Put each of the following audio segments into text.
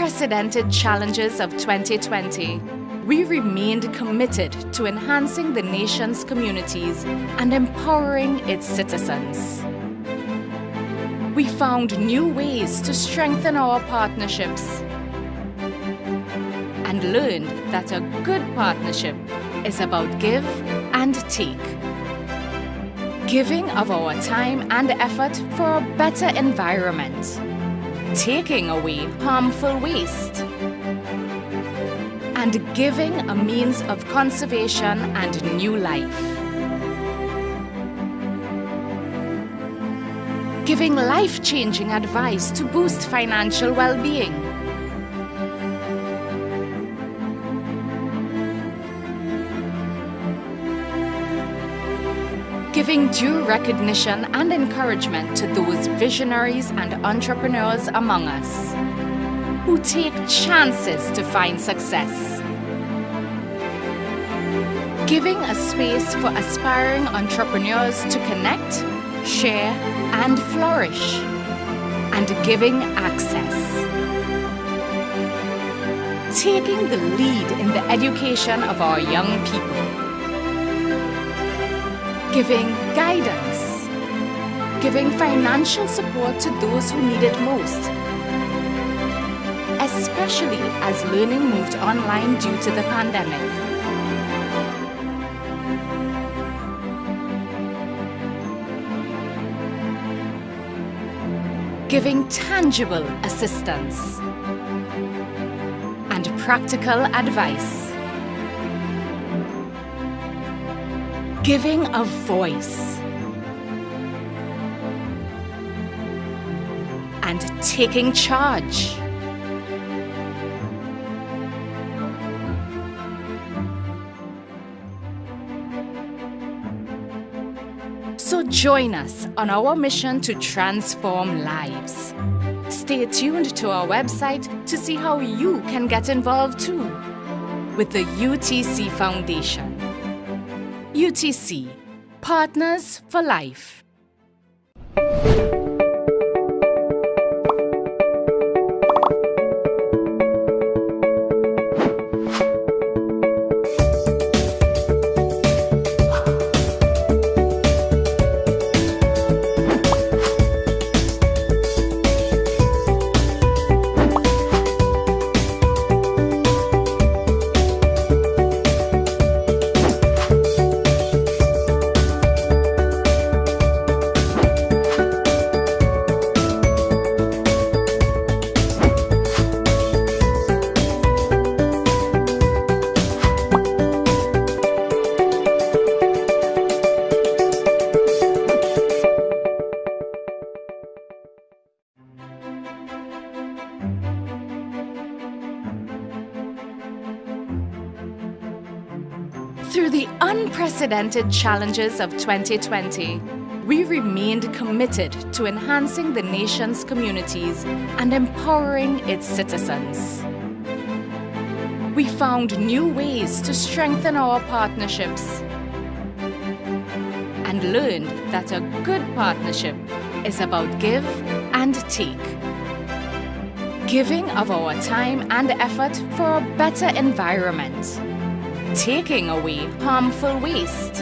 unprecedented challenges of 2020, we remained committed to enhancing the nation's communities and empowering its citizens. We found new ways to strengthen our partnerships and learned that a good partnership is about give and take. Giving of our time and effort for a better environment, taking away harmful waste, and giving a means of conservation and new life. Giving life-changing advice to boost financial well-being. Giving due recognition and encouragement to those visionaries and entrepreneurs among us who take chances to find success. Giving a space for aspiring entrepreneurs to connect, share, and flourish, and giving access. Taking the lead in the education of our young people. Giving guidance, giving financial support to those who need it most, especially as learning moved online due to the pandemic. Giving tangible assistance and practical advice. Giving a voice and taking charge. So join us on our mission to transform lives. Stay tuned to our website to see how you can get involved too with the UTC Foundation. UTC, Partners for Life. Through the unprecedented challenges of 2020, we remained committed to enhancing the nation's communities and empowering its citizens. We found new ways to strengthen our partnerships and learned that a good partnership is about give and take. Giving of our time and effort for a better environment, taking away harmful waste,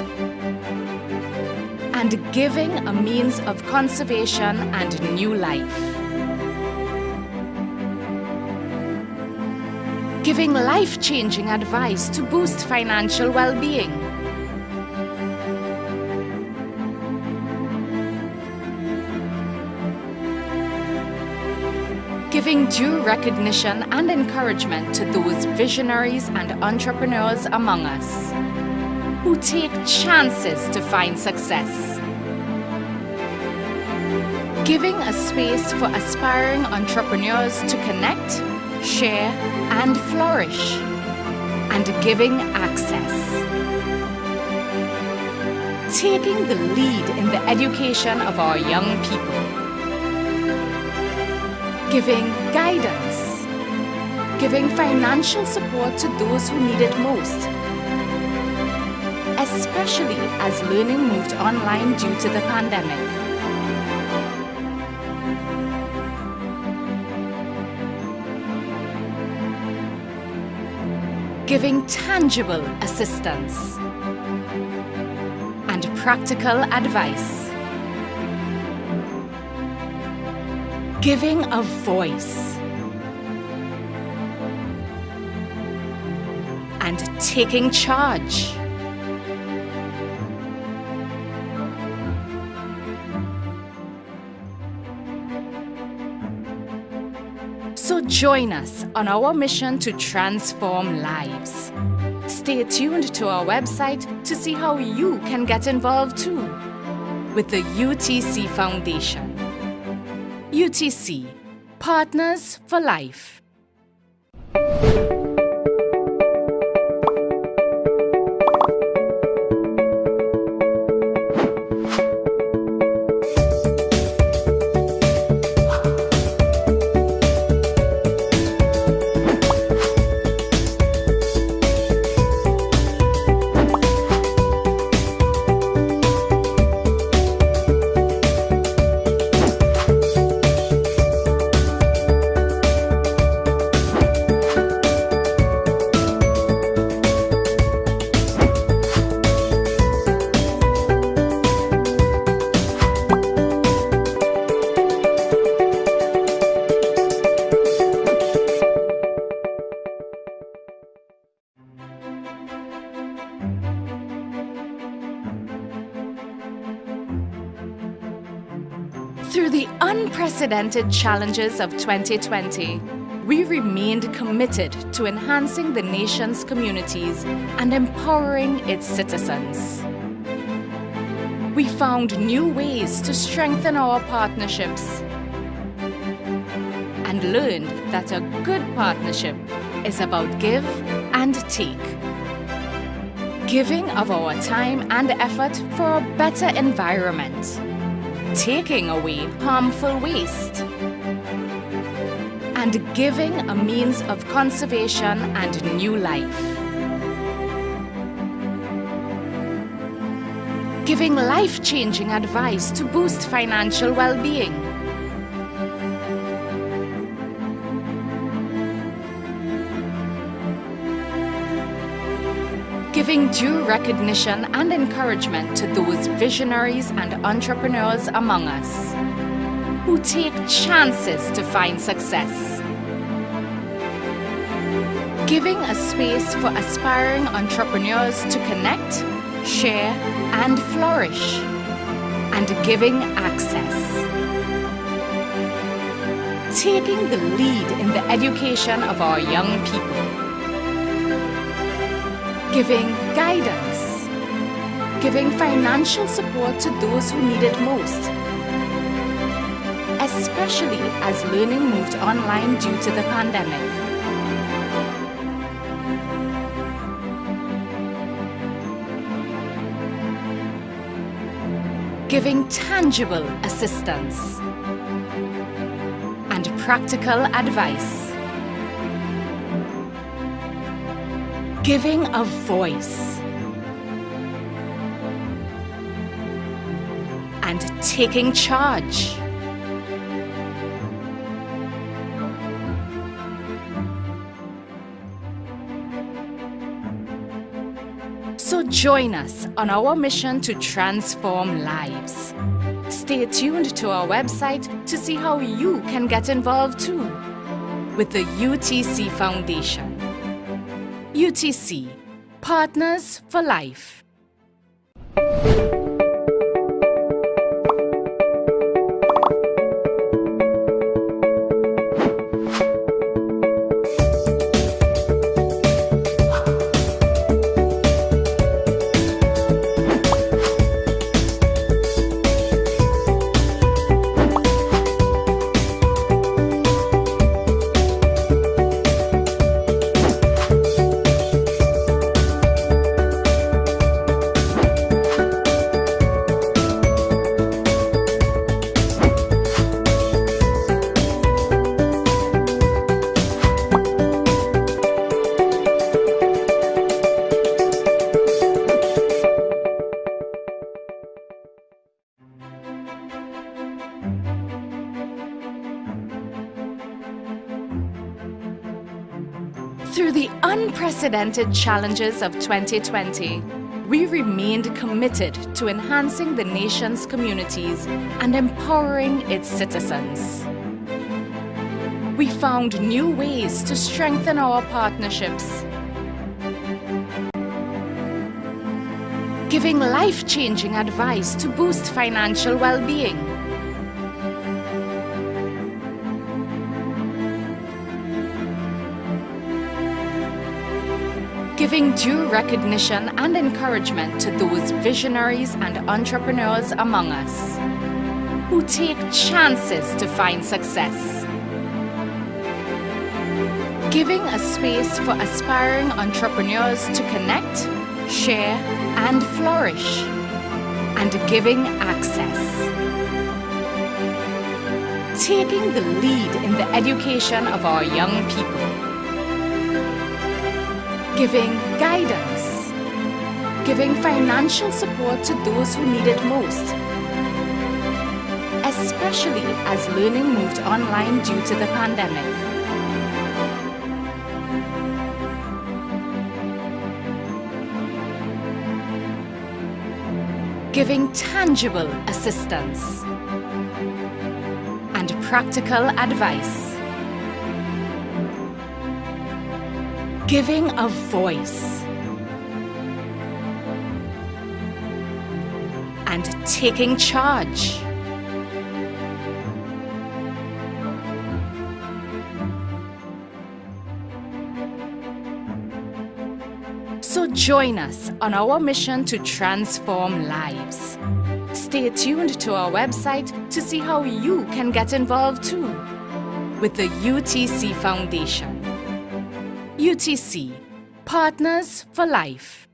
and giving a means of conservation and new life. Giving life-changing advice to boost financial well-being. Giving due recognition and encouragement to those visionaries and entrepreneurs among us who take chances to find success. Giving a space for aspiring entrepreneurs to connect, share, and flourish, and giving access. Taking the lead in the education of our young people. Giving guidance, giving financial support to those who need it most, especially as learning moved online due to the pandemic. giving tangible assistance and practical advice, giving a voice and taking charge. So join us on our mission to transform lives. Stay tuned to our website to see how you can get involved too with the UTC Foundation. UTC, Partners for Life. Through the unprecedented challenges of 2020, we remained committed to enhancing the nation's communities and empowering its citizens. We found new ways to strengthen our partnerships and learned that a good partnership is about give and take. Giving of our time and effort for a better environment, taking away harmful waste, and giving a means of conservation and new life. Giving life-changing advice to boost financial well-being. Giving due recognition and encouragement to those visionaries and entrepreneurs among us who take chances to find success. Giving a space for aspiring entrepreneurs to connect, share, and flourish, and giving access. Taking the lead in the education of our young people. Giving guidance, giving financial support to those who need it most, especially as learning moved online due to the pandemic. Giving tangible assistance and practical advice. Giving a voice and taking charge. So join us on our mission to transform lives. Stay tuned to our website to see how you can get involved too with the UTC Foundation. UTC, Partners for Life. unprecedented challenges of 2020, we remained committed to enhancing the nation's communities and empowering its citizens. We found new ways to strengthen our partnerships, giving life-changing advice to boost financial well-being, giving due recognition and encouragement to those visionaries and entrepreneurs among us who take chances to find success, giving a space for aspiring entrepreneurs to connect, share, and flourish, and giving access, taking the lead in the education of our young people, giving guidance, giving financial support to those who need it most, especially as learning moved online due to the pandemic. Giving tangible assistance and practical advice. Giving a voice and taking charge. So join us on our mission to transform lives. Stay tuned to our website to see how you can get involved too with the UTC Foundation. UTC, Partners for Life.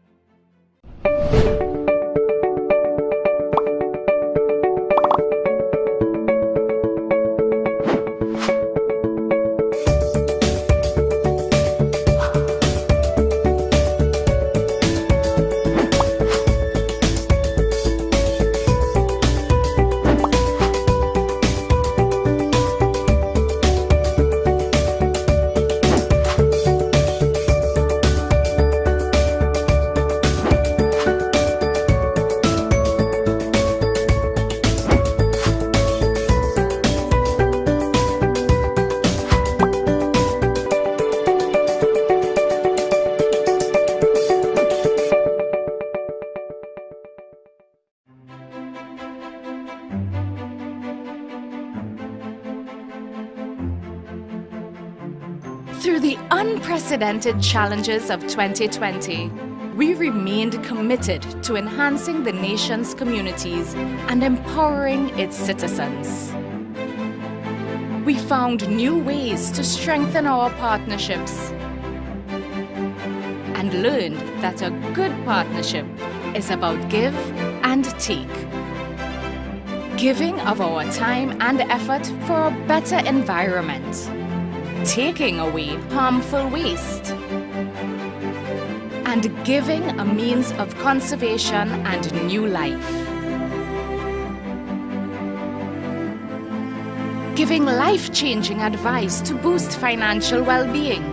Through the unprecedented challenges of 2020, we remained committed to enhancing the nation's communities and empowering its citizens. We found new ways to strengthen our partnerships and learned that a good partnership is about give and take, giving of our time and effort for a better environment, taking away harmful waste, and giving a means of conservation and new life. Giving life-changing advice to boost financial well-being,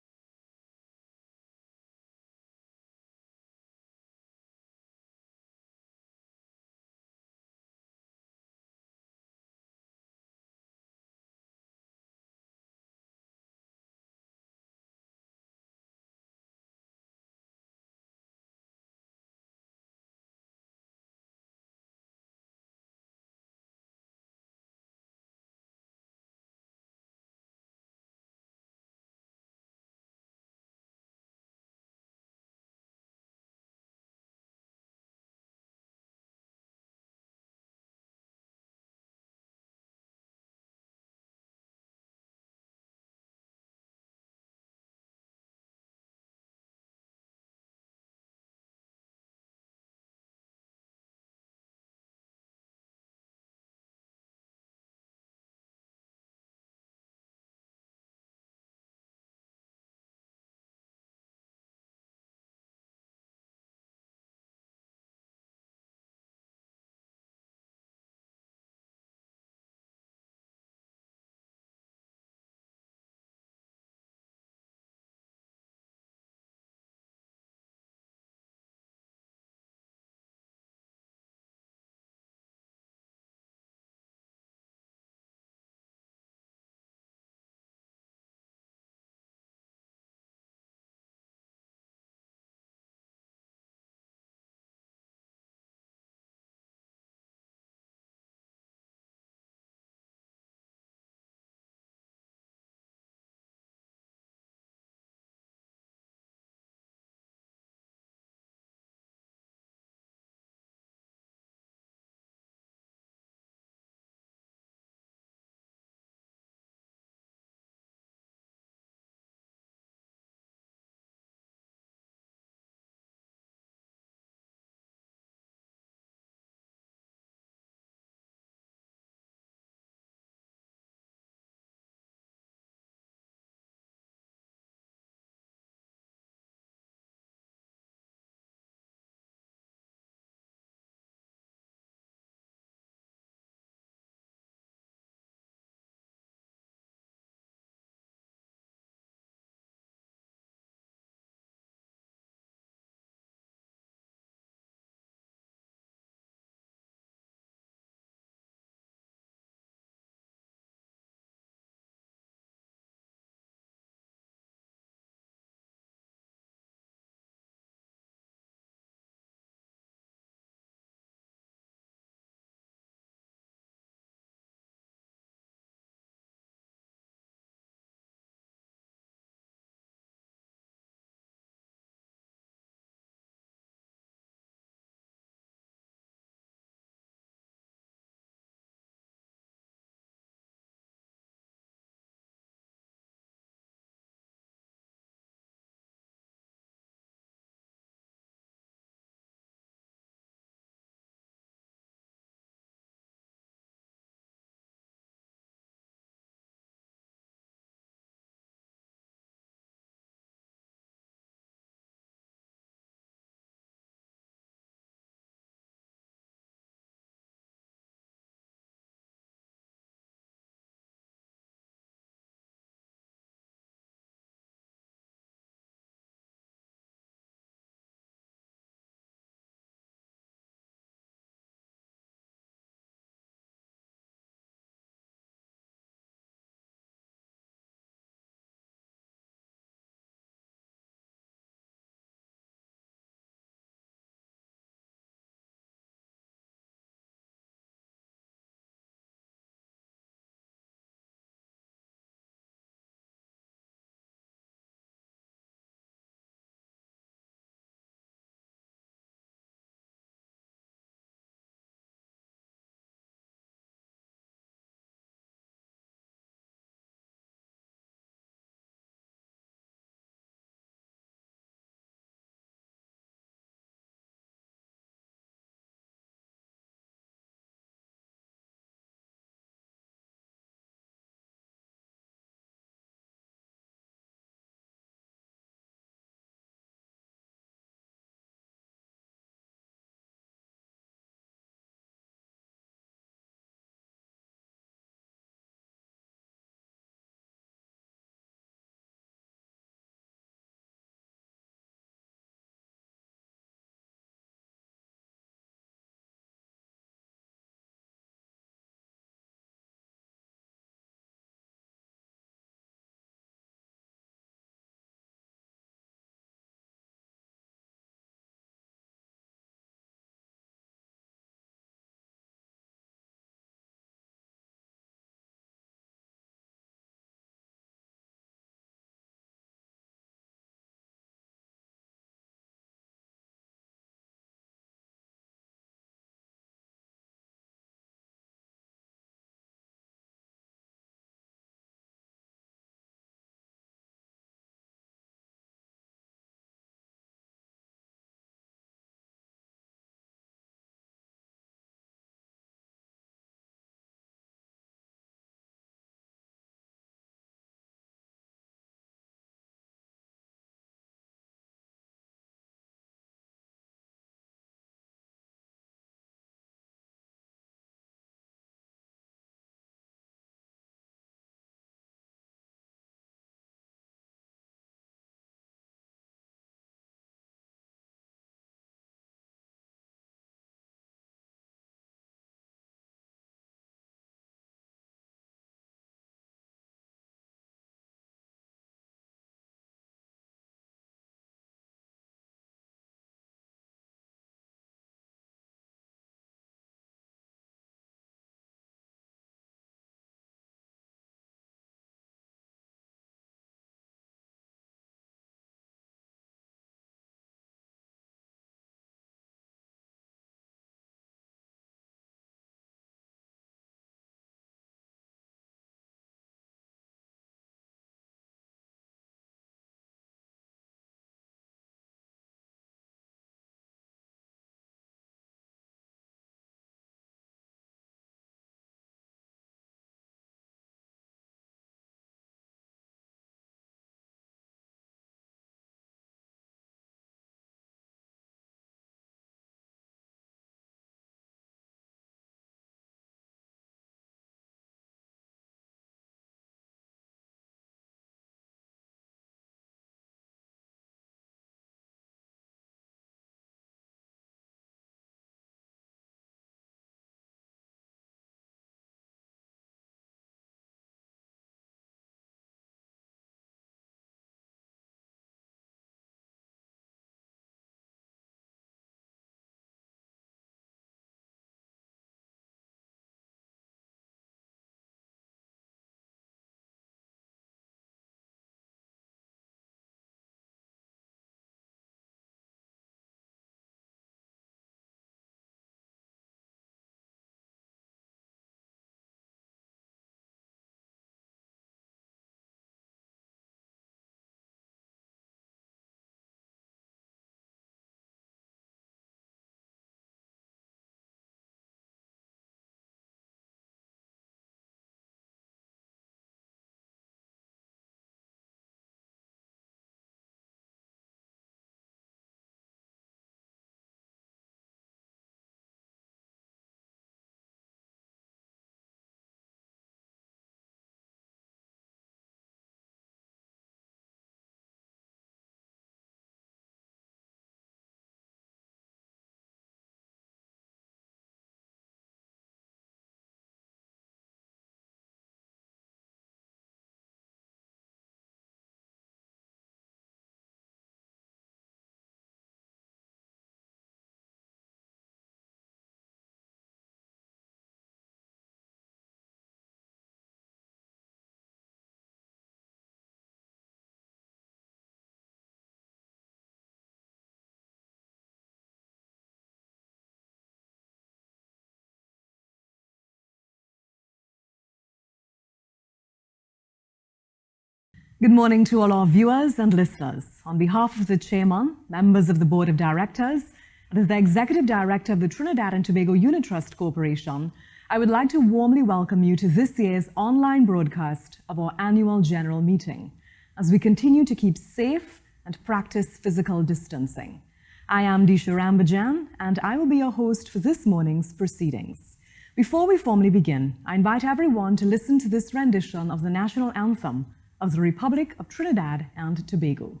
Good morning to all our viewers and listeners. On behalf of the Chairman, members of the Board of Directors, and as the Executive Director of the Trinidad and Tobago Unit Trust Corporation, I would like to warmly welcome you to this year's online broadcast of our annual general meeting, as we continue to keep safe and practice physical distancing. I am Disha Rambajan, and I will be your host for this morning's proceedings. Before we formally begin, I invite everyone to listen to this rendition of the national anthem of the Republic of Trinidad and Tobago.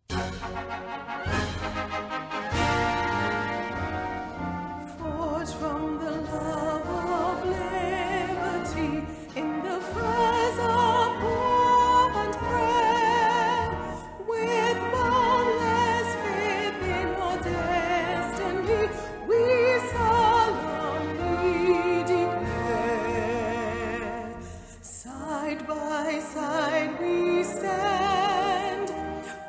Forged from the love of liberty in the fires of hope and prayer, with boundless faith in our destiny, we solemnly declare. Side by side we stand,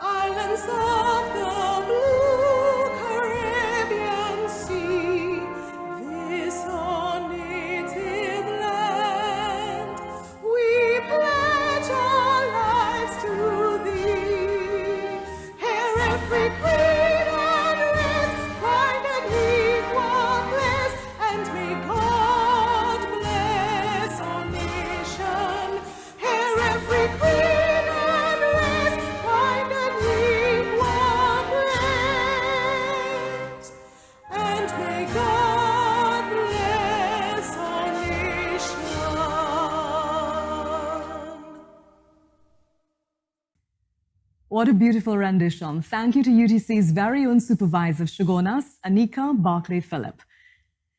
islands of the blue Caribbean Sea, this our native land. We pledge our lives to thee. Here every creed and race find an equal place, and may God bless our nation. Here every creed and race find an equal place, and may God bless our nation. What a beautiful rendition. Thank you to UTC's very own supervisor, Shogunas, Anika Barclay Phillip.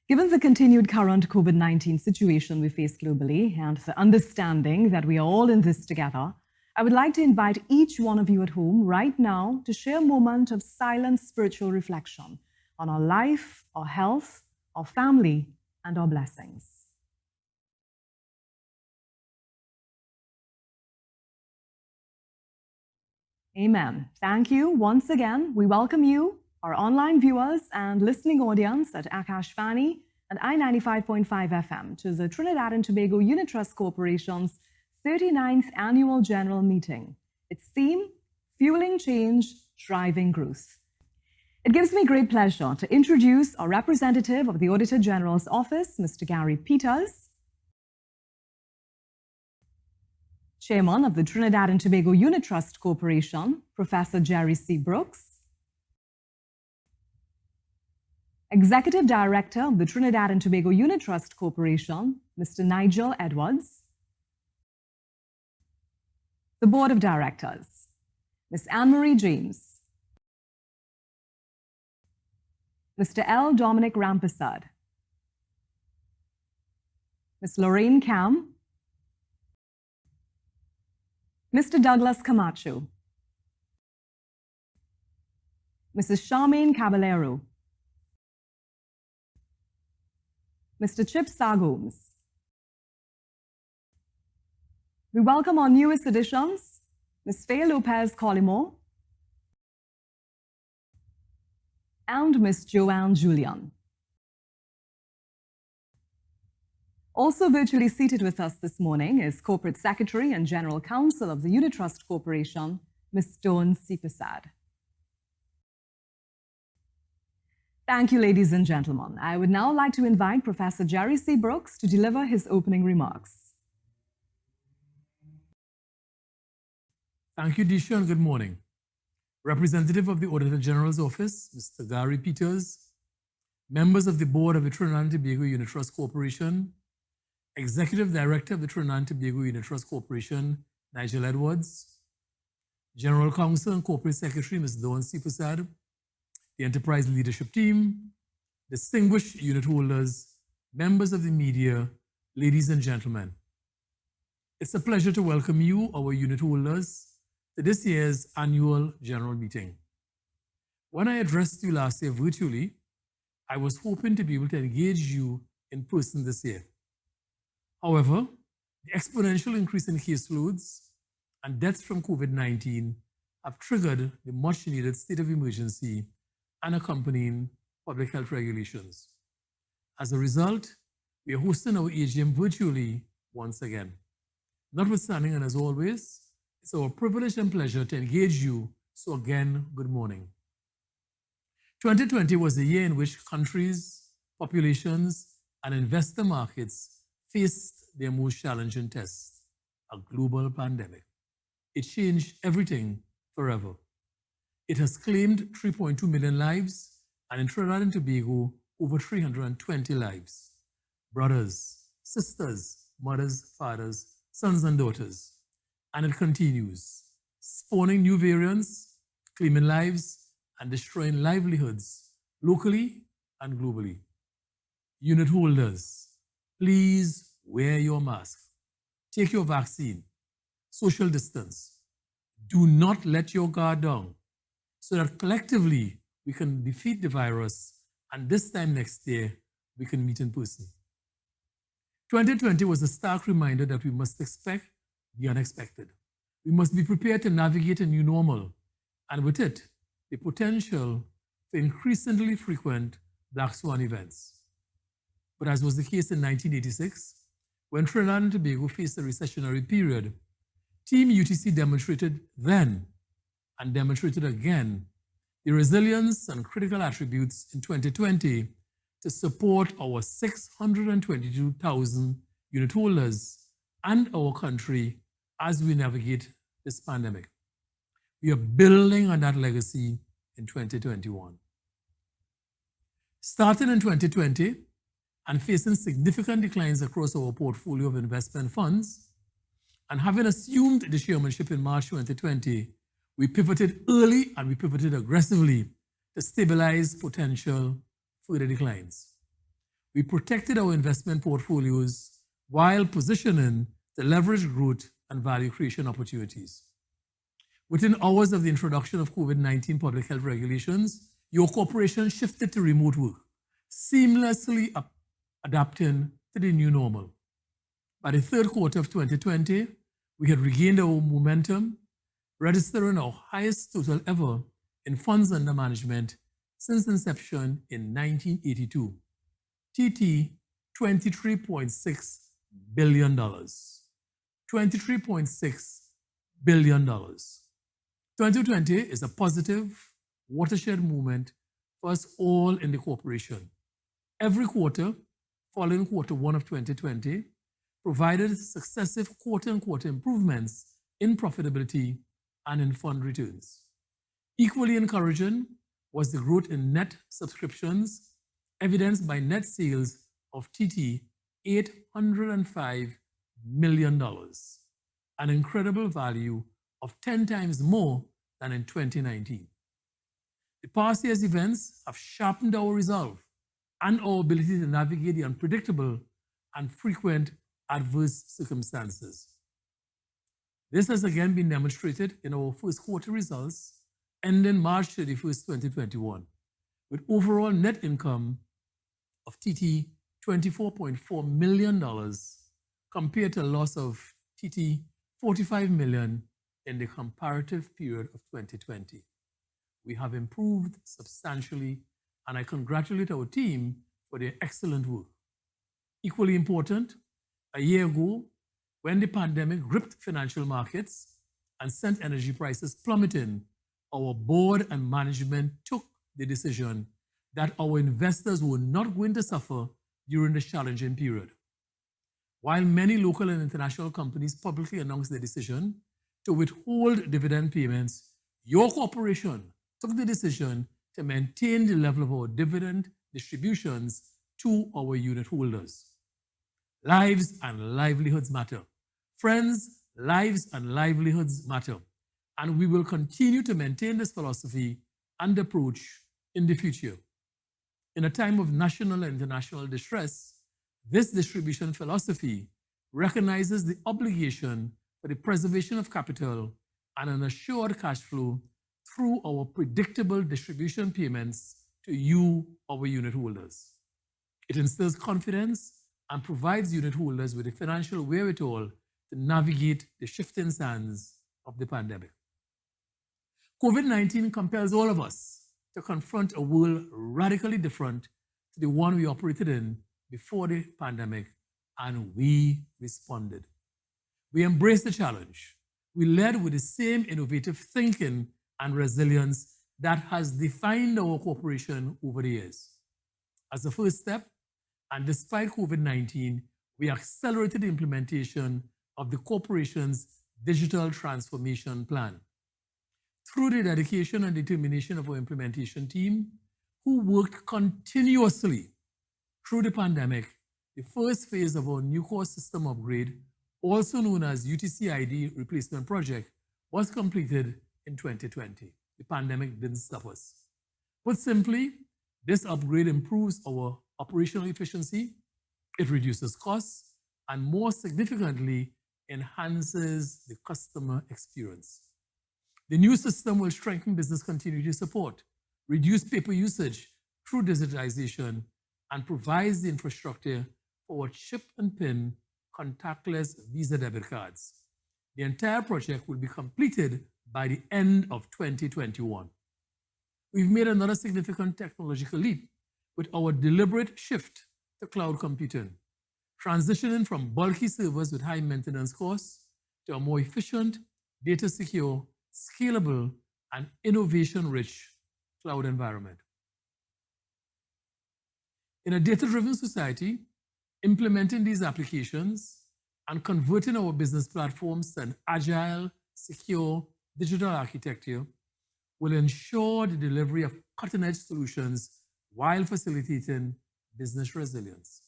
Given the continued current COVID-19 situation we face globally and the understanding that we are all in this together, I would like to invite each one of you at home right now to share a moment of silent spiritual reflection on our life, our health, our family, and our blessings. Amen. Thank you. Once again, we welcome you, our online viewers and listening audience at Akashvani and I-95.5 FM to the Trinidad and Tobago Unit Trust Corporation's 39th Annual General Meeting. Its theme, Fueling Change, Driving Growth. It gives me great pleasure to introduce our representative of the Auditor General's Office, Mr. Gary Peters, Chairman of the Trinidad and Tobago Unit Trust Corporation, Professor Jerry C. Brooks, Executive Director of the Trinidad and Tobago Unit Trust Corporation, Mr. Nigel Edwards, the Board of Directors, Ms. Anne-Marie James, Mr. L. Dominic Rampasad, Ms. Lorraine Cam, Mr. Douglas Camacho, Mrs. Charmaine Caballero, Mr. Chip Sargomes. We welcome our newest additions, Ms. Faye Lopez Collymore and Ms. Joanne Julian. Also virtually seated with us this morning is Corporate Secretary and General Counsel of the Unit Trust Corporation, Ms. Dawn Sipasad. Thank you, ladies and gentlemen. I would now like to invite Professor Jerry C. Brooks to deliver his opening remarks. Thank you, Disha, and good morning. Representative of the Auditor General's Office, Mr. Gary Peters, members of the Board of the Trinidad and Tobago Unit Trust Corporation, Executive Director of the Trinidad and Tobago Unit Trust Corporation, Nigel Edwards, General Counsel and Corporate Secretary, Ms. Dawn Sipasad, the Enterprise Leadership Team, distinguished unit holders, members of the media, ladies and gentlemen. It's a pleasure to welcome you, our unit holders, to this year's annual general meeting. When I addressed you last year virtually, I was hoping to be able to engage you in person this year. However, the exponential increase in caseloads and deaths from COVID-19 have triggered the much-needed state of emergency and accompanying public health regulations. As a result, we are hosting our AGM virtually once again. Notwithstanding, and as always, it's our privilege and pleasure to engage you. So again, good morning. 2020 was a year in which countries, populations, and investor markets faced their most challenging test, a global pandemic. It changed everything forever. It has claimed 3.2 million lives, and in Trinidad and Tobago, over 320 lives. Brothers, sisters, mothers, fathers, sons, and daughters. And it continues, spawning new variants, claiming lives, and destroying livelihoods locally and globally. Unit holders, please wear your mask. Take your vaccine. Social distance. Do not let your guard down so that collectively we can defeat the virus, and this time next year we can meet in person. 2020 was a stark reminder that we must expect the unexpected. We must be prepared to navigate a new normal, and with it, the potential for increasingly frequent black swan events. But as was the case in 1986, when Trinidad and Tobago faced a recessionary period, Team UTC demonstrated then and demonstrated again the resilience and critical attributes in 2020 to support our 622,000 unit holders and our country as we navigate this pandemic. We are building on that legacy in 2021. Starting in 2020 and facing significant declines across our portfolio of investment funds, and having assumed the chairmanship in March 2020, we pivoted early and we pivoted aggressively to stabilize potential further declines. We protected our investment portfolios while positioning to leverage growth and value creation opportunities. Within hours of the introduction of COVID-19 public health regulations, your corporation shifted to remote work, seamlessly adapting to the new normal. By the third quarter of 2020, we had regained our momentum, registering our highest total ever in funds under management since inception in 1982, TT $23.6 billion. $23.6 billion. 2020 is a positive watershed moment for us all in the corporation. Every quarter, following quarter one of 2020, provided successive quarter-on-quarter improvements in profitability and in fund returns. Equally encouraging was the growth in net subscriptions, evidenced by net sales of TT $805 million, an incredible value of 10 times more than in 2019. The past year's events have sharpened our resolve and our ability to navigate the unpredictable and frequent adverse circumstances. This has again been demonstrated in our first quarter results ending March 31st, 2021, with overall net income of TT $24.4 million compared to a loss of TT $45 million in the comparative period of 2020. We have improved substantially, and I congratulate our team for their excellent work. Equally important, a year ago, when the pandemic gripped financial markets and sent energy prices plummeting, our board and management took the decision that our investors were not going to suffer during this challenging period. While many local and international companies publicly announced their decision to withhold dividend payments, your corporation took the decision to maintain the level of our dividend distributions to our unit holders. Lives and livelihoods matter. Friends, lives and livelihoods matter. And we will continue to maintain this philosophy and approach in the future. In a time of national and international distress, this distribution philosophy recognizes the obligation for the preservation of capital and an assured cash flow through our predictable distribution payments to you, our unit holders. It instills confidence and provides unit holders with the financial wherewithal to navigate the shifting sands of the pandemic. COVID-19 compels all of us to confront a world radically different to the one we operated in before the pandemic, and we responded. We embraced the challenge. We led with the same innovative thinking and resilience that has defined our corporation over the years. As a first step, and despite COVID-19, we accelerated the implementation of the corporation's digital transformation plan. Through the dedication and determination of our implementation team, who worked continuously through the pandemic, the first phase of our new core system upgrade, also known as UTC ID replacement project, was completed in 2020. The pandemic didn't stop us. Put simply, this upgrade improves our operational efficiency, it reduces costs, and more significantly, enhances the customer experience. The new system will strengthen business continuity support, reduce paper usage through digitization, and provides the infrastructure for chip and PIN contactless Visa debit cards. The entire project will be completed by the end of 2021. We've made another significant technological leap with our deliberate shift to cloud computing, transitioning from bulky servers with high maintenance costs to a more efficient, data-secure, scalable, and innovation-rich cloud environment. In a data-driven society, implementing these applications and converting our business platforms to an agile, secure, digital architecture will ensure the delivery of cutting-edge solutions while facilitating business resilience.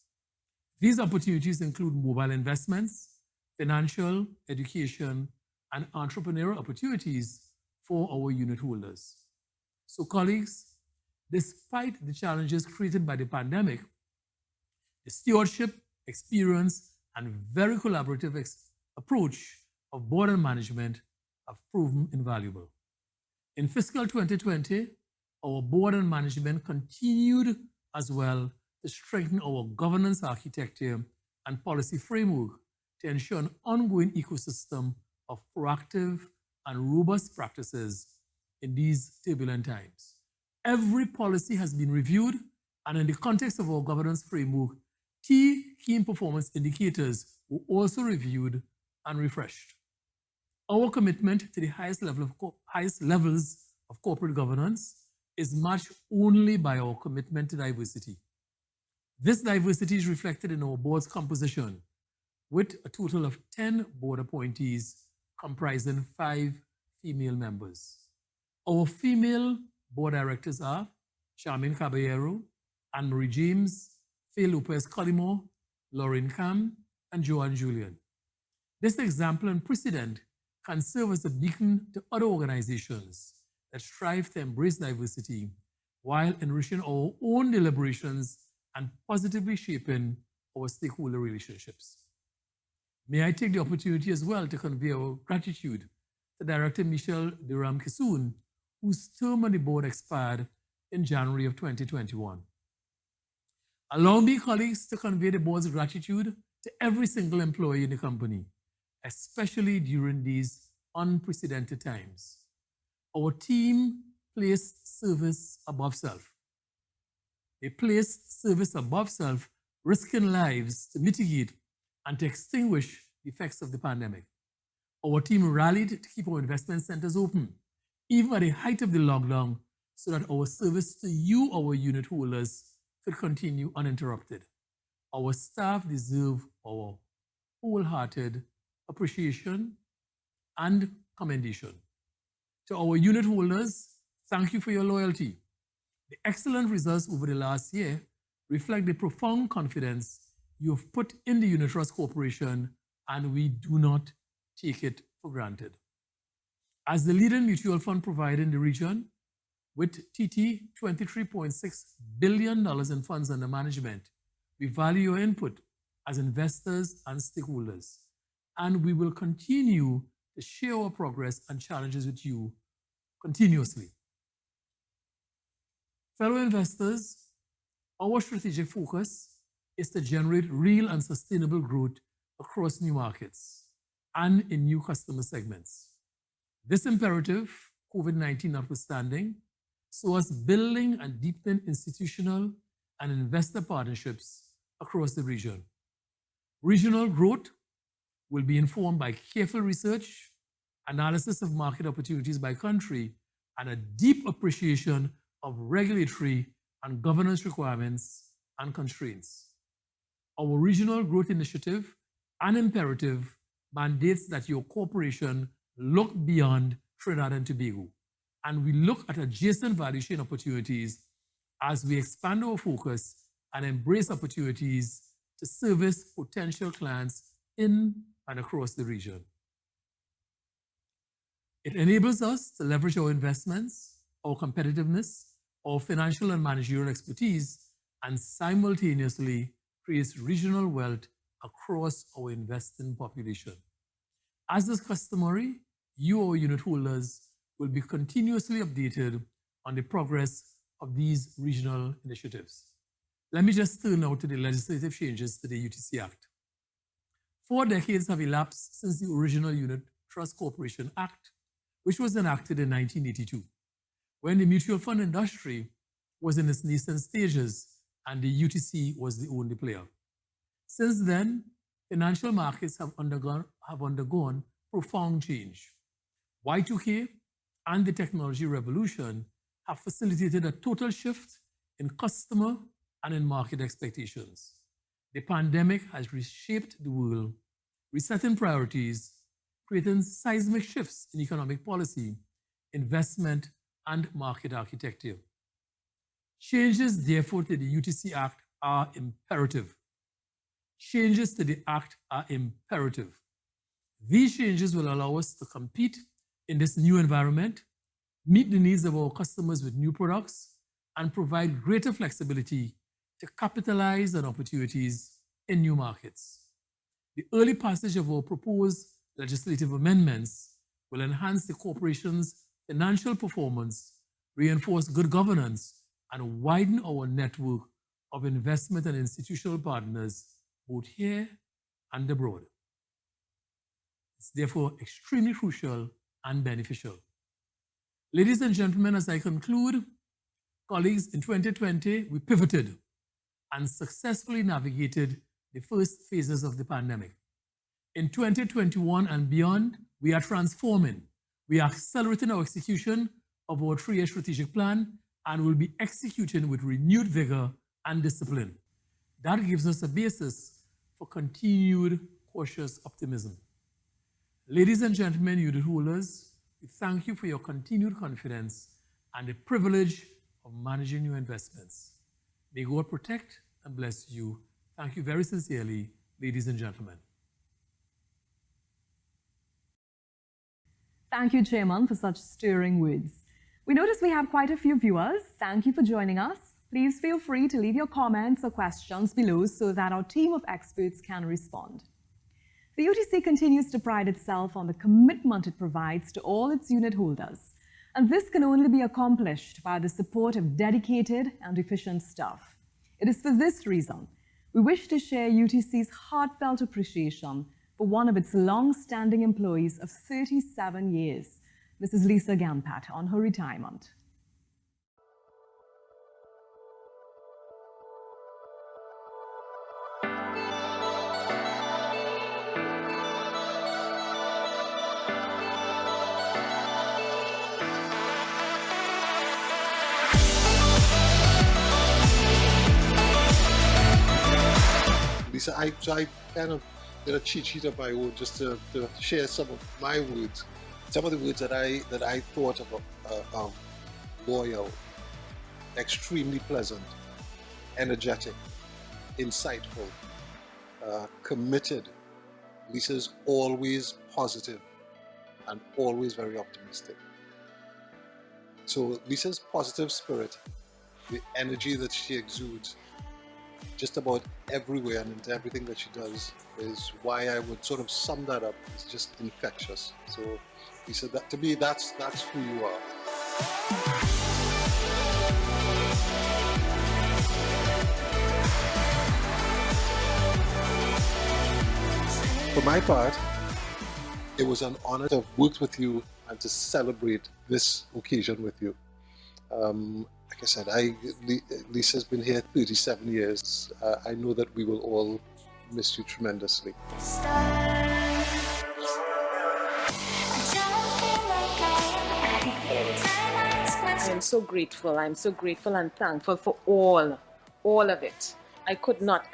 These opportunities include mobile investments, financial, education, and entrepreneurial opportunities for our unit holders. So colleagues, despite the challenges created by the pandemic, the stewardship, experience, and very collaborative approach of board and management have proven invaluable. In fiscal 2020, our board and management continued as well to strengthen our governance architecture and policy framework to ensure an ongoing ecosystem of proactive and robust practices in these turbulent times. Every policy has been reviewed, and in the context of our governance framework, key performance indicators were also reviewed and refreshed. Our commitment to the highest levels of corporate governance is matched only by our commitment to diversity. This diversity is reflected in our board's composition, with a total of 10 board appointees comprising 5 female members. Our female board directors are Charmaine Caballero, Anne-Marie James, Faye Lopez Collymore, Lauren Cam, and Joanne Julian. This example and precedent can serve as a beacon to other organizations that strive to embrace diversity while enriching our own deliberations and positively shaping our stakeholder relationships. May I take the opportunity as well to convey our gratitude to Director Michelle Durham Kisoon, whose term on the board expired in January of 2021. Allow me, colleagues, to convey the board's gratitude to every single employee in the company, especially during these unprecedented times. Our team placed service above self. They placed service above self, risking lives to mitigate and to extinguish the effects of the pandemic. Our team rallied to keep our investment centers open, even at the height of the lockdown, so that our service to you, our unit holders, could continue uninterrupted. Our staff deserve our wholehearted appreciation and commendation. To our unit holders, thank you for your loyalty. The excellent results over the last year reflect the profound confidence you have put in the Unit Trust Corporation, and we do not take it for granted. As the leading mutual fund provider in the region, with TT $23.6 billion in funds under management, we value your input as investors and stakeholders, and we will continue to share our progress and challenges with you continuously. Fellow investors, our strategic focus is to generate real and sustainable growth across new markets and in new customer segments. This imperative, COVID-19 notwithstanding, saw us building and deepening institutional and investor partnerships across the region. Regional growth will be informed by careful research, analysis of market opportunities by country, and a deep appreciation of regulatory and governance requirements and constraints. Our regional growth initiative and imperative mandates that your corporation look beyond Trinidad and Tobago, and we look at adjacent value chain opportunities as we expand our focus and embrace opportunities to service potential clients in and across the region. It enables us to leverage our investments, our competitiveness, our financial and managerial expertise, and simultaneously creates regional wealth across our investing population. As is customary, you, our unit holders, will be continuously updated on the progress of these regional initiatives. Let me just turn now to the legislative changes to the UTC Act. 4 decades have elapsed since the original Unit Trust Corporation Act, which was enacted in 1982, when the mutual fund industry was in its nascent stages and the UTC was the only player. Since then, financial markets have undergone profound change. Y2K and the technology revolution have facilitated a total shift in customer and in market expectations. The pandemic has reshaped the world, resetting priorities, creating seismic shifts in economic policy, investment, and market architecture. Changes, therefore, to the UTC Act are imperative. Changes to the Act are imperative. These changes will allow us to compete in this new environment, meet the needs of our customers with new products, and provide greater flexibility to capitalize on opportunities in new markets. The early passage of our proposed legislative amendments will enhance the corporation's financial performance, reinforce good governance, and widen our network of investment and institutional partners, both here and abroad. It's therefore extremely crucial and beneficial. Ladies and gentlemen, as I conclude, colleagues, in 2020, we pivoted and successfully navigated the first phases of the pandemic. In 2021 and beyond, we are transforming. We are accelerating our execution of our 3-year strategic plan and will be executing with renewed vigor and discipline. That gives us a basis for continued cautious optimism. Ladies and gentlemen, unit holders, we thank you for your continued confidence and the privilege of managing your investments. May God protect and bless you. Thank you very sincerely, ladies and gentlemen. Thank you, Chairman, for such stirring words. We notice we have quite a few viewers. Thank you for joining us. Please feel free to leave your comments or questions below so that our team of experts can respond. The UTC continues to pride itself on the commitment it provides to all its unit holders, and this can only be accomplished by the support of dedicated and efficient staff. It is for this reason we wish to share UTC's heartfelt appreciation for one of its long-standing employees of 37 years, Mrs. Lisa Gampat, on her retirement. Lisa, I kind of did a cheat sheet of my own just to share some of my words, some of the words that I thought of loyal, extremely pleasant, energetic, insightful, committed. Lisa's always positive and always very optimistic. So Lisa's positive spirit, the energy that she exudes, just about everywhere and into everything that she does, is why I would sort of sum that up. It's just infectious. So Lisa, that to me, that's who you are. For my part, it was an honor to have worked with you and to celebrate this occasion with you. Like I said, Lisa's been here 37 years. I know that we will all miss you tremendously. I am so grateful. I'm so grateful and thankful for all of it. I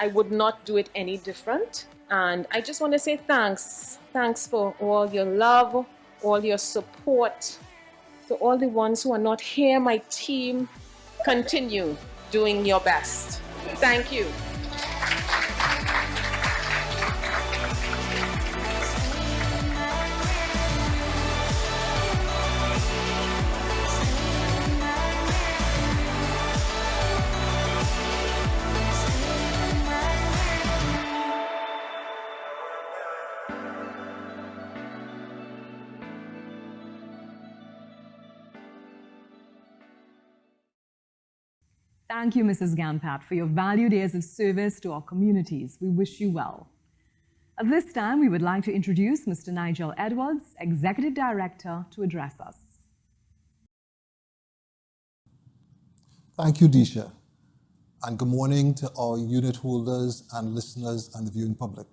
would not do it any different. And I just want to say thanks. Thanks for all your love, all your support. To all the ones who are not here, my team, continue doing your best. Thank you. Thank you, Mrs. Gampat, for your valued years of service to our communities. We wish you well. At this time, we would like to introduce Mr. Nigel Edwards, Executive Director, to address us. Thank you, Disha, and good morning to our unit holders and listeners and the viewing public.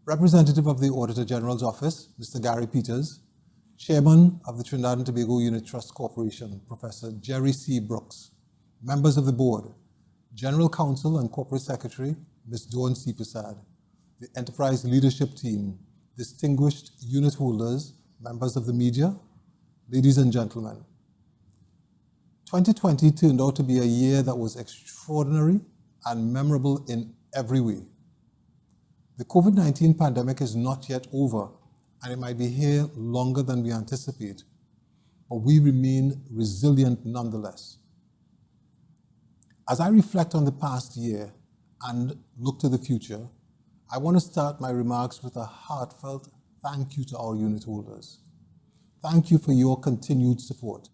Representative of the Auditor General's Office, Mr. Gary Peters, Chairman of the Trinidad and Tobago Unit Trust Corporation, Professor Jerry C. Brooks, members of the board, General Counsel and Corporate Secretary, Ms. Dawn C. Prasad, the Enterprise Leadership Team, distinguished unit holders, members of the media, ladies and gentlemen. 2020 turned out to be a year that was extraordinary and memorable in every way. The COVID-19 pandemic is not yet over, and it might be here longer than we anticipate, but we remain resilient nonetheless. As I reflect on the past year and look to the future, I want to start my remarks with a heartfelt thank you to our unit holders. Thank you for your continued support.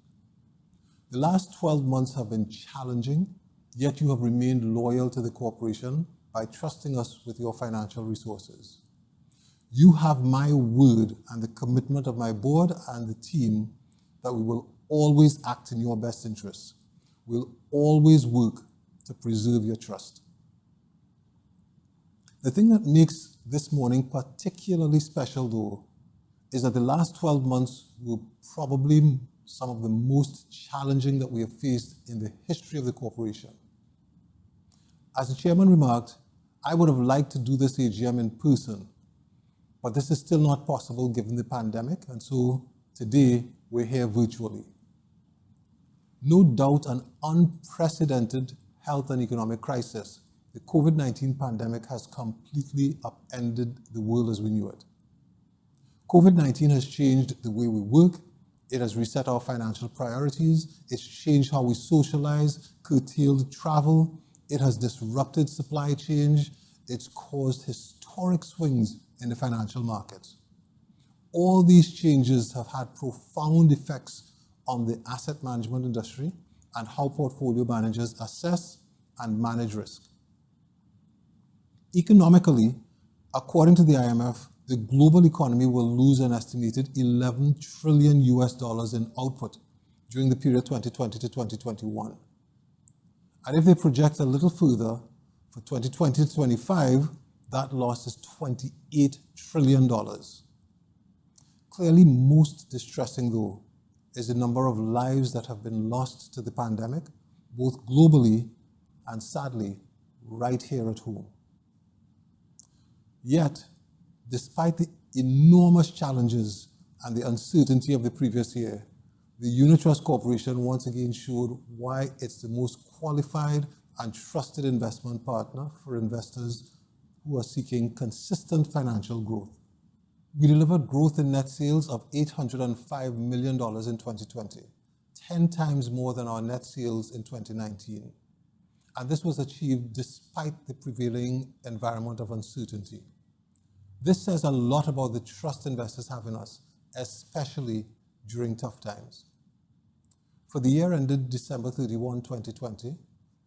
The last 12 months have been challenging, yet you have remained loyal to the corporation by trusting us with your financial resources. You have my word and the commitment of my board and the team that we will always act in your best interests. We'll always work to preserve your trust. The thing that makes this morning particularly special, though, is that the last 12 months were probably some of the most challenging that we have faced in the history of the corporation. As the chairman remarked, I would have liked to do this AGM in person, but this is still not possible given the pandemic, and so today we're here virtually. No doubt an unprecedented health and economic crisis, the COVID-19 pandemic has completely upended the world as we knew it. COVID-19 has changed the way we work, it has reset our financial priorities, it's changed how we socialize, curtailed travel, it has disrupted supply chains, it's caused historic swings in the financial markets. All these changes have had profound effects on the asset management industry and how portfolio managers assess and manage risk. Economically, according to the IMF, the global economy will lose an estimated $11 trillion in output during the period 2020 to 2021. And if they project a little further, for 2020 to 25, that loss is $28 trillion. Clearly, most distressing, though, is the number of lives that have been lost to the pandemic, both globally and, sadly, right here at home. Yet, despite the enormous challenges and the uncertainty of the previous year, the Unit Trust Corporation once again showed why it's the most qualified and trusted investment partner for investors who are seeking consistent financial growth. We delivered growth in net sales of $805 million in 2020, 10 times more than our net sales in 2019. And this was achieved despite the prevailing environment of uncertainty. This says a lot about the trust investors have in us, especially during tough times. For the year ended December 31, 2020,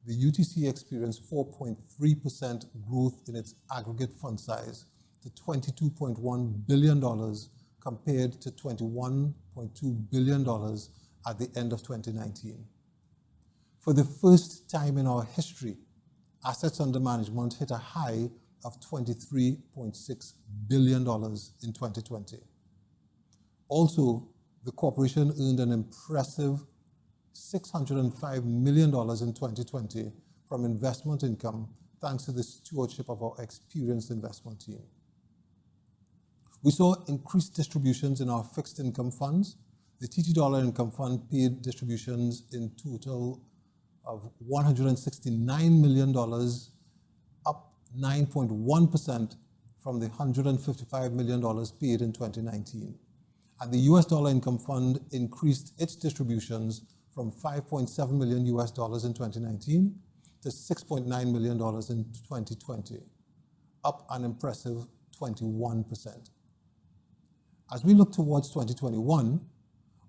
the UTC experienced 4.3% growth in its aggregate fund size to $22.1 billion compared to $21.2 billion at the end of 2019. For the first time in our history, assets under management hit a high of $23.6 billion in 2020. Also, the corporation earned an impressive $605 million in 2020 from investment income, thanks to the stewardship of our experienced investment team. We saw increased distributions in our fixed income funds. The TT Dollar Income Fund paid distributions in total of $169 million, up 9.1% from the $155 million paid in 2019. And the US Dollar Income Fund increased its distributions from $5.7 million US dollars in 2019 to $6.9 million in 2020, up an impressive 21%. As we look towards 2021,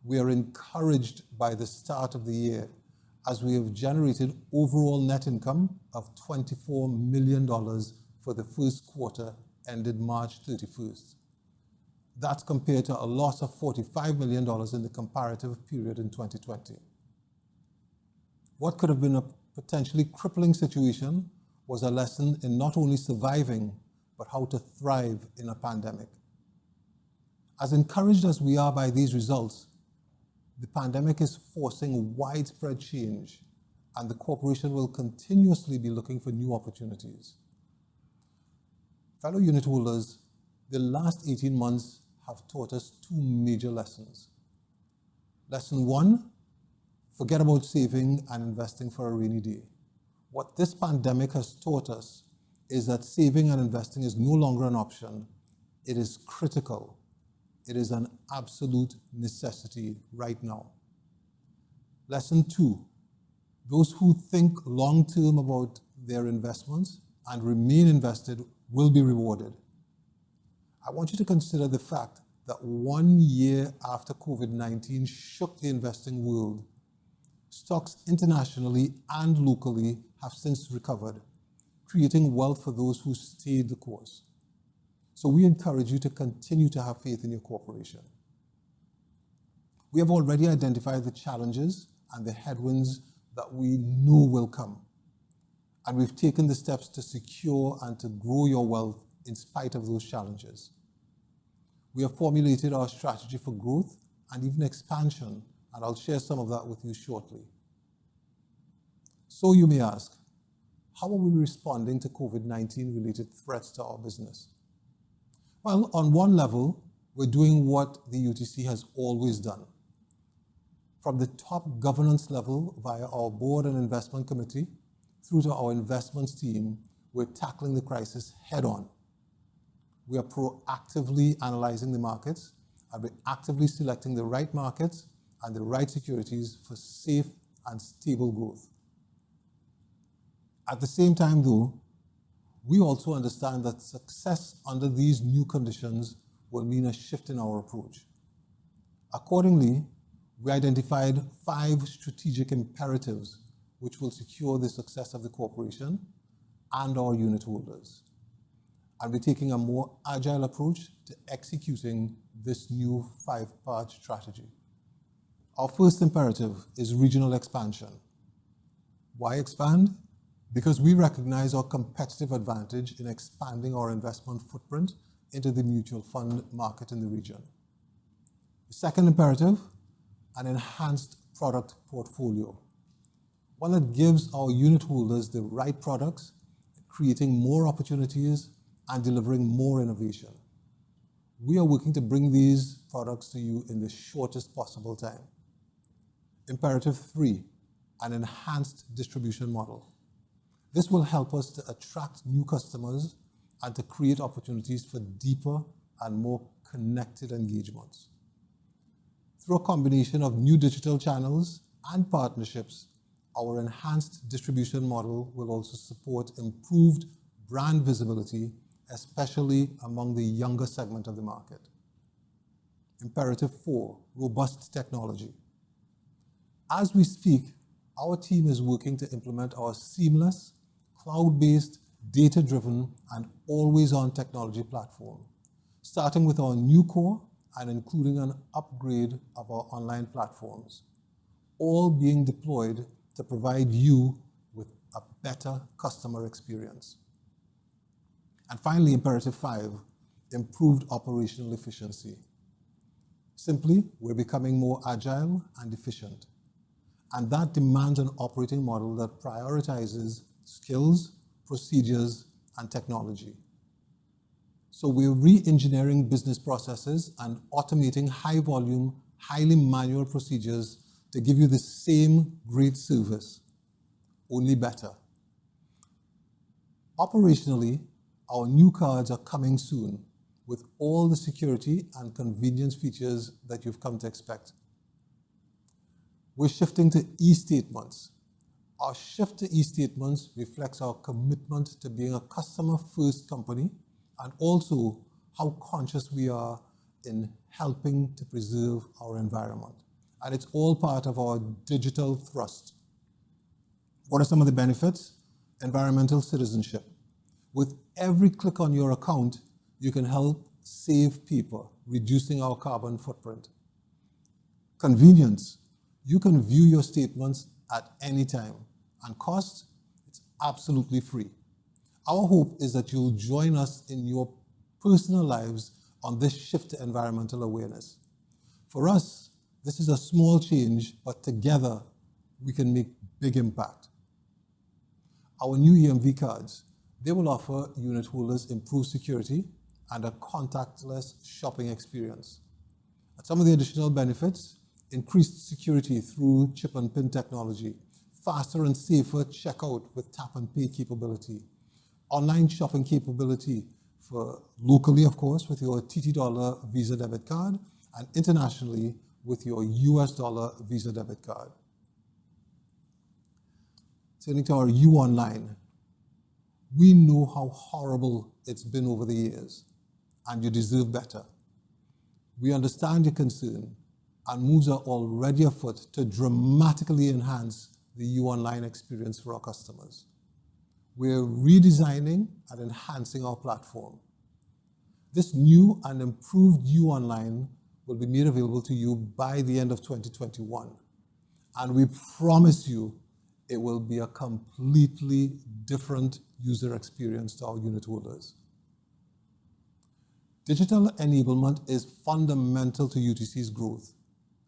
we are encouraged by the start of the year, as we have generated overall net income of $24 million for the first quarter ended March 31st. That's compared to a loss of $45 million in the comparative period in 2020. What could have been a potentially crippling situation was a lesson in not only surviving, but how to thrive in a pandemic. As encouraged as we are by these results, the pandemic is forcing widespread change, and the corporation will continuously be looking for new opportunities. Fellow unit holders, the last 18 months have taught us two major lessons. Lesson one, forget about saving and investing for a rainy day. What this pandemic has taught us is that saving and investing is no longer an option. It is critical. It is an absolute necessity right now. Lesson two, those who think long-term about their investments and remain invested will be rewarded. I want you to consider the fact that 1 year after COVID-19 shook the investing world, stocks internationally and locally have since recovered, creating wealth for those who stayed the course. So we encourage you to continue to have faith in your corporation. We have already identified the challenges and the headwinds that we know will come, and we've taken the steps to secure and to grow your wealth in spite of those challenges. We have formulated our strategy for growth and even expansion, and I'll share some of that with you shortly. So you may ask, how are we responding to COVID-19 related threats to our business? Well, on one level, we're doing what the UTC has always done. From the top governance level via our board and investment committee through to our investments team, we're tackling the crisis head on. We are proactively analyzing the markets, and we're actively selecting the right markets and the right securities for safe and stable growth. At the same time though, we also understand that success under these new conditions will mean a shift in our approach. Accordingly, we identified 5 strategic imperatives which will secure the success of the corporation and our unit holders. And we're taking a more agile approach to executing this new 5-part strategy. Our first imperative is regional expansion. Why expand? Because we recognize our competitive advantage in expanding our investment footprint into the mutual fund market in the region. The second imperative, an enhanced product portfolio, one that gives our unit holders the right products, creating more opportunities and delivering more innovation. We are working to bring these products to you in the shortest possible time. Imperative 3, an enhanced distribution model. This will help us to attract new customers and to create opportunities for deeper and more connected engagements. Through a combination of new digital channels and partnerships, our enhanced distribution model will also support improved brand visibility, especially among the younger segment of the market. Imperative 4, robust technology. As we speak, our team is working to implement our seamless, cloud-based, data-driven, and always-on technology platform, starting with our new core and including an upgrade of our online platforms, all being deployed to provide you with a better customer experience. And finally, imperative 5, improved operational efficiency. Simply, we're becoming more agile and efficient. And that demands an operating model that prioritizes skills, procedures, and technology. So we're re-engineering business processes and automating high-volume, highly manual procedures to give you the same great service, only better. Operationally, our new cards are coming soon with all the security and convenience features that you've come to expect. We're shifting to e-statements. Our shift to e-statements reflects our commitment to being a customer-first company and also how conscious we are in helping to preserve our environment. And it's all part of our digital thrust. What are some of the benefits? Environmental citizenship. With every click on your account, you can help save paper, reducing our carbon footprint. Convenience. You can view your statements at any time. And cost, it's absolutely free. Our hope is that you'll join us in your personal lives on this shift to environmental awareness. For us, this is a small change, but together we can make big impact. Our new EMV cards, they will offer unit holders improved security and a contactless shopping experience. And some of the additional benefits: increased security through chip and pin technology, faster and safer checkout with tap and pay capability, online shopping capability for locally, of course, with your TT Dollar Visa debit card, and internationally with your US dollar Visa debit card. Turning to our U Online, we know how horrible it's been over the years, and you deserve better. We understand your concern, and moves are already afoot to dramatically enhance the U Online experience for our customers. We're redesigning and enhancing our platform. This new and improved U Online will be made available to you by the end of 2021. And we promise you it will be a completely different user experience to our unit holders. Digital enablement is fundamental to UTC's growth,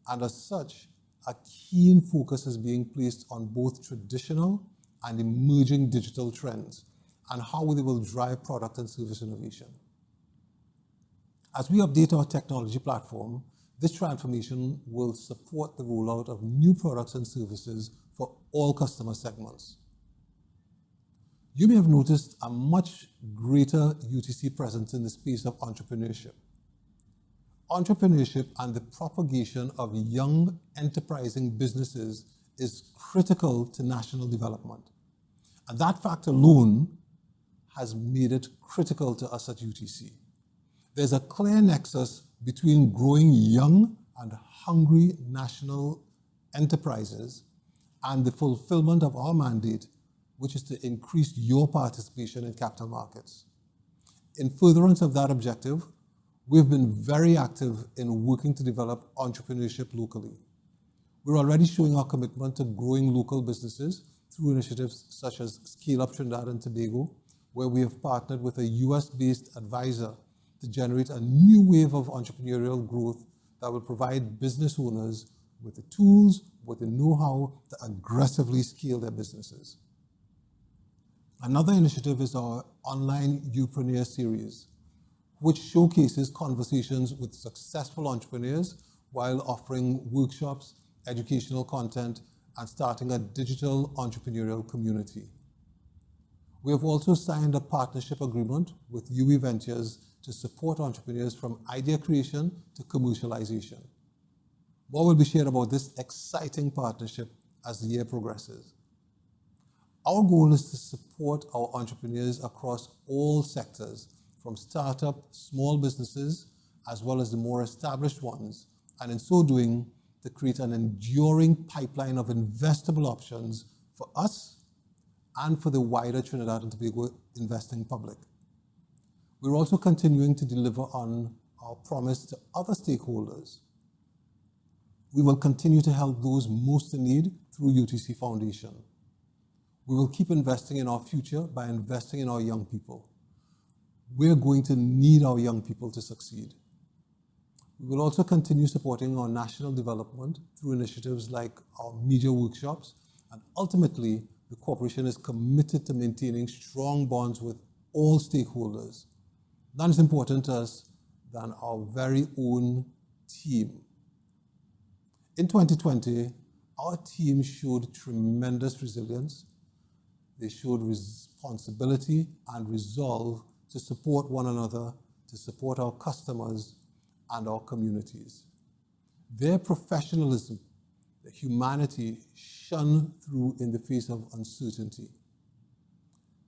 and as such, a keen focus is being placed on both traditional and emerging digital trends and how they will drive product and service innovation. As we update our technology platform, this transformation will support the rollout of new products and services for all customer segments. You may have noticed a much greater UTC presence in the space of entrepreneurship. Entrepreneurship and the propagation of young enterprising businesses is critical to national development. And that fact alone has made it critical to us at UTC. There's a clear nexus between growing young and hungry national enterprises and the fulfillment of our mandate, which is to increase your participation in capital markets. In furtherance of that objective, we've been very active in working to develop entrepreneurship locally. We're already showing our commitment to growing local businesses through initiatives such as Scale Up Trinidad and Tobago, where we have partnered with a US-based advisor to generate a new wave of entrepreneurial growth that will provide business owners with the tools, with the know-how to aggressively scale their businesses. Another initiative is our online Upreneur series, which showcases conversations with successful entrepreneurs while offering workshops, educational content, and starting a digital entrepreneurial community. We have also signed a partnership agreement with UE Ventures to support entrepreneurs from idea creation to commercialization. More will be shared about this exciting partnership as the year progresses. Our goal is to support our entrepreneurs across all sectors, from startup, small businesses, as well as the more established ones, and in so doing, to create an enduring pipeline of investable options for us and for the wider Trinidad and Tobago investing public. We're also continuing to deliver on our promise to other stakeholders. We will continue to help those most in need through UTC Foundation. We will keep investing in our future by investing in our young people. We're going to need our young people to succeed. We will also continue supporting our national development through initiatives like our media workshops, and ultimately, the corporation is committed to maintaining strong bonds with all stakeholders. None is important to us than our very own team. In 2020, our team showed tremendous resilience. They showed responsibility and resolve to support one another, to support our customers and our communities. Their professionalism, their humanity shone through in the face of uncertainty.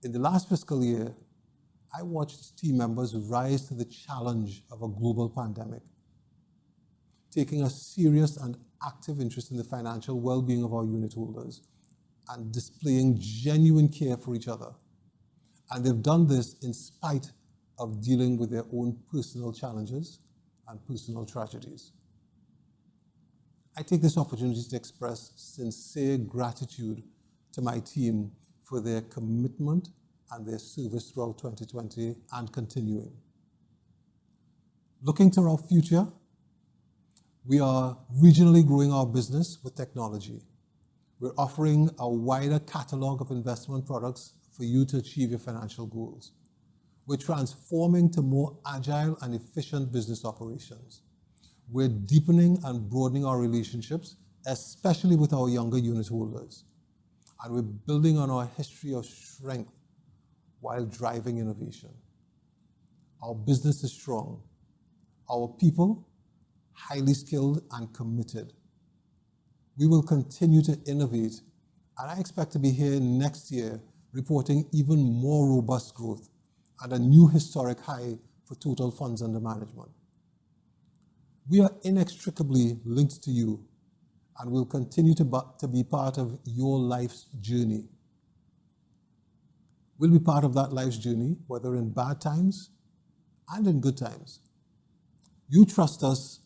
In the last fiscal year, I watched team members rise to the challenge of a global pandemic, taking a serious and active interest in the financial well-being of our unit holders and displaying genuine care for each other. And they've done this in spite of dealing with their own personal challenges and personal tragedies. I take this opportunity to express sincere gratitude to my team for their commitment and their service throughout 2020 and continuing. Looking to our future, we are regionally growing our business with technology. We're offering a wider catalog of investment products for you to achieve your financial goals. We're transforming to more agile and efficient business operations. We're deepening and broadening our relationships, especially with our younger unit holders. And we're building on our history of strength while driving innovation. Our business is strong. Our people, highly skilled and committed. We will continue to innovate, and I expect to be here next year reporting even more robust growth and a new historic high for total funds under management. We are inextricably linked to you and will continue to be part of your life's journey. We'll be part of that life's journey, whether in bad times and in good times. You trust us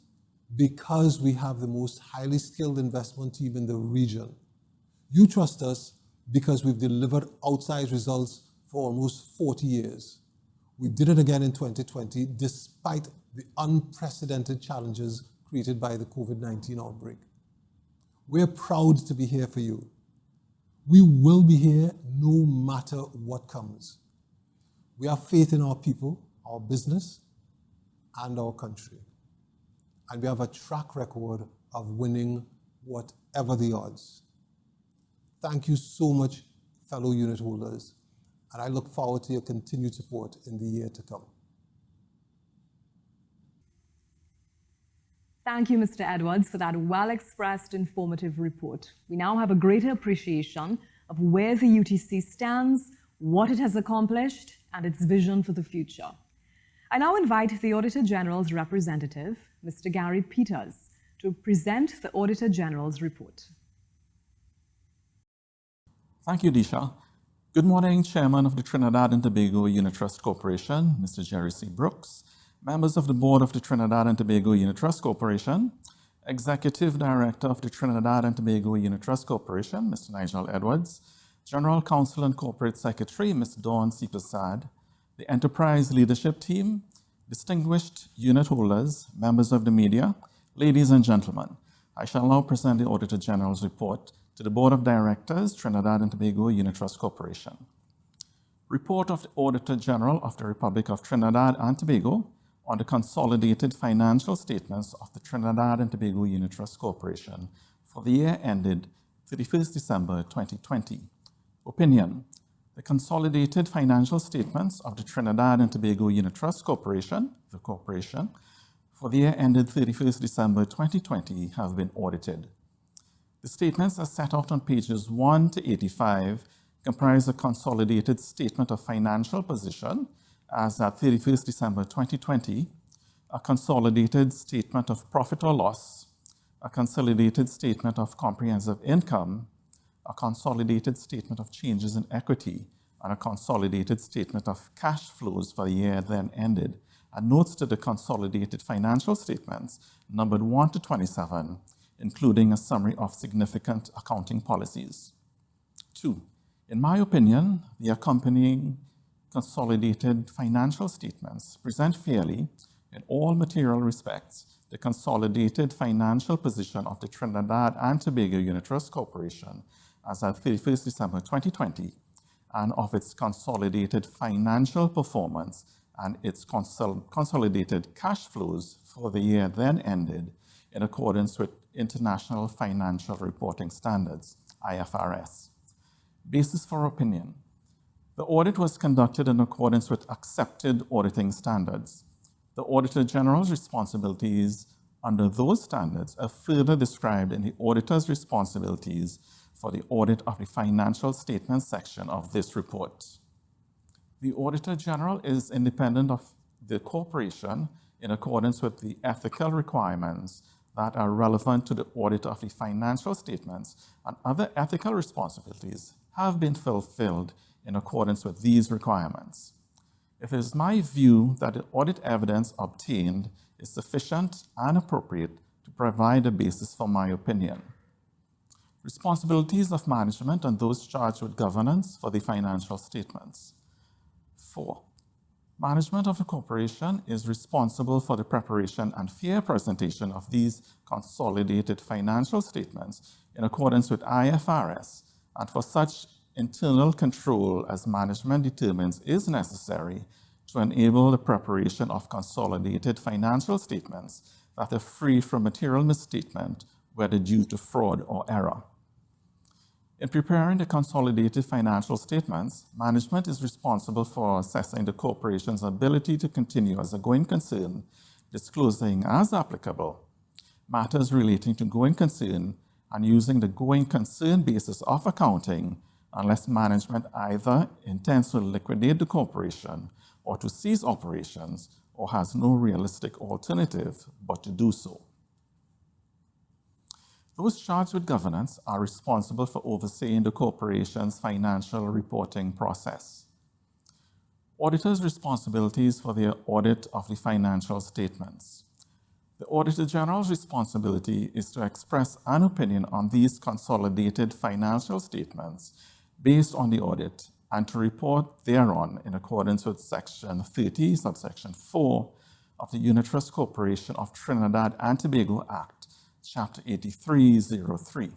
because we have the most highly skilled investment team in the region. You trust us because we've delivered outsized results for almost 40 years. We did it again in 2020, despite the unprecedented challenges created by the COVID-19 outbreak. We're proud to be here for you. We will be here no matter what comes. We have faith in our people, our business, and our country. And we have a track record of winning whatever the odds. Thank you so much, fellow unit holders, and I look forward to your continued support in the year to come. Thank you, Mr. Edwards, for that well-expressed, informative report. We now have a greater appreciation of where the UTC stands, what it has accomplished, and its vision for the future. I now invite the Auditor General's representative, Mr. Gary Peters, to present the Auditor General's report. Thank you, Disha. Good morning, Chairman of the Trinidad and Tobago Unit Trust Corporation, Mr. Jerry C. Brooks, members of the Board of the Trinidad and Tobago Unit Trust Corporation, Executive Director of the Trinidad and Tobago Unit Trust Corporation, Mr. Nigel Edwards, General Counsel and Corporate Secretary, Ms. Dawn C. Prasad, the Enterprise Leadership Team, distinguished unit holders, members of the media, ladies and gentlemen. I shall now present the Auditor General's report to the Board of Directors, Trinidad and Tobago Unit Trust Corporation. Report of the Auditor General of the Republic of Trinidad and Tobago on the consolidated financial statements of the Trinidad and Tobago Unit Trust Corporation for the year ended 31st December 2020. Opinion. The consolidated financial statements of the Trinidad and Tobago Unit Trust Corporation, the corporation, for the year ended 31st December 2020 have been audited. The statements as set out on pages 1 to 85 comprise a consolidated statement of financial position as at 31st December 2020, a consolidated statement of profit or loss, a consolidated statement of comprehensive income, a consolidated statement of changes in equity, and a consolidated statement of cash flows for the year then ended, and notes to the consolidated financial statements numbered 1 to 27, including a summary of significant accounting policies. 2. In my opinion, the accompanying consolidated financial statements present fairly, in all material respects, the consolidated financial position of the Trinidad and Tobago Unit Trust Corporation as at 31st December 2020, and of its consolidated financial performance and its consolidated cash flows for the year then ended in accordance with International Financial Reporting Standards, IFRS. Basis for opinion. The audit was conducted in accordance with accepted auditing standards. The Auditor General's responsibilities under those standards are further described in the Auditor's responsibilities for the audit of the financial statements section of this report. The Auditor General is independent of the corporation in accordance with the ethical requirements that are relevant to the audit of the financial statements, and other ethical responsibilities have been fulfilled in accordance with these requirements. It is my view that the audit evidence obtained is sufficient and appropriate to provide a basis for my opinion. Responsibilities of management and those charged with governance for the financial statements. 4. Management of the corporation is responsible for the preparation and fair presentation of these consolidated financial statements in accordance with IFRS, and for such internal control as management determines is necessary to enable the preparation of consolidated financial statements that are free from material misstatement, whether due to fraud or error. In preparing the consolidated financial statements, management is responsible for assessing the corporation's ability to continue as a going concern, disclosing, as applicable, matters relating to going concern and using the going concern basis of accounting unless management either intends to liquidate the corporation or to cease operations or has no realistic alternative but to do so. Those charged with governance are responsible for overseeing the corporation's financial reporting process. Auditors' responsibilities for the audit of the financial statements. The Auditor General's responsibility is to express an opinion on these consolidated financial statements based on the audit and to report thereon in accordance with Section 30, subsection 4 of the Unit Trust Corporation of Trinidad and Tobago Act, Chapter 8303.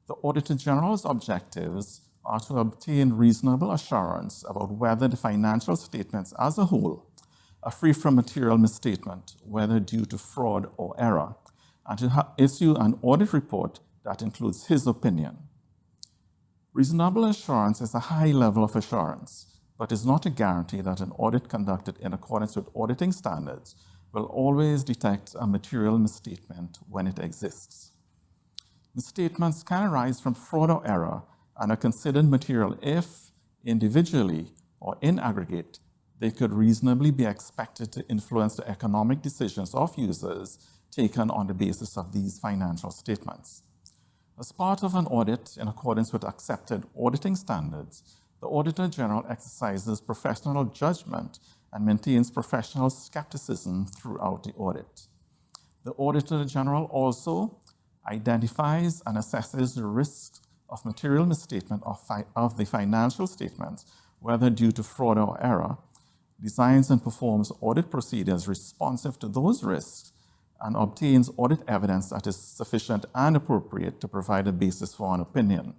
The Auditor General's objectives are to obtain reasonable assurance about whether the financial statements as a whole are free from material misstatement, whether due to fraud or error, and to issue an audit report that includes his opinion. Reasonable assurance is a high level of assurance, but is not a guarantee that an audit conducted in accordance with auditing standards will always detect a material misstatement when it exists. Misstatements can arise from fraud or error and are considered material if, individually or in aggregate, they could reasonably be expected to influence the economic decisions of users taken on the basis of these financial statements. As part of an audit in accordance with accepted auditing standards, the Auditor General exercises professional judgment and maintains professional skepticism throughout the audit. The Auditor General also identifies and assesses the risks of material misstatement of the financial statements, whether due to fraud or error, designs and performs audit procedures responsive to those risks, and obtains audit evidence that is sufficient and appropriate to provide a basis for an opinion.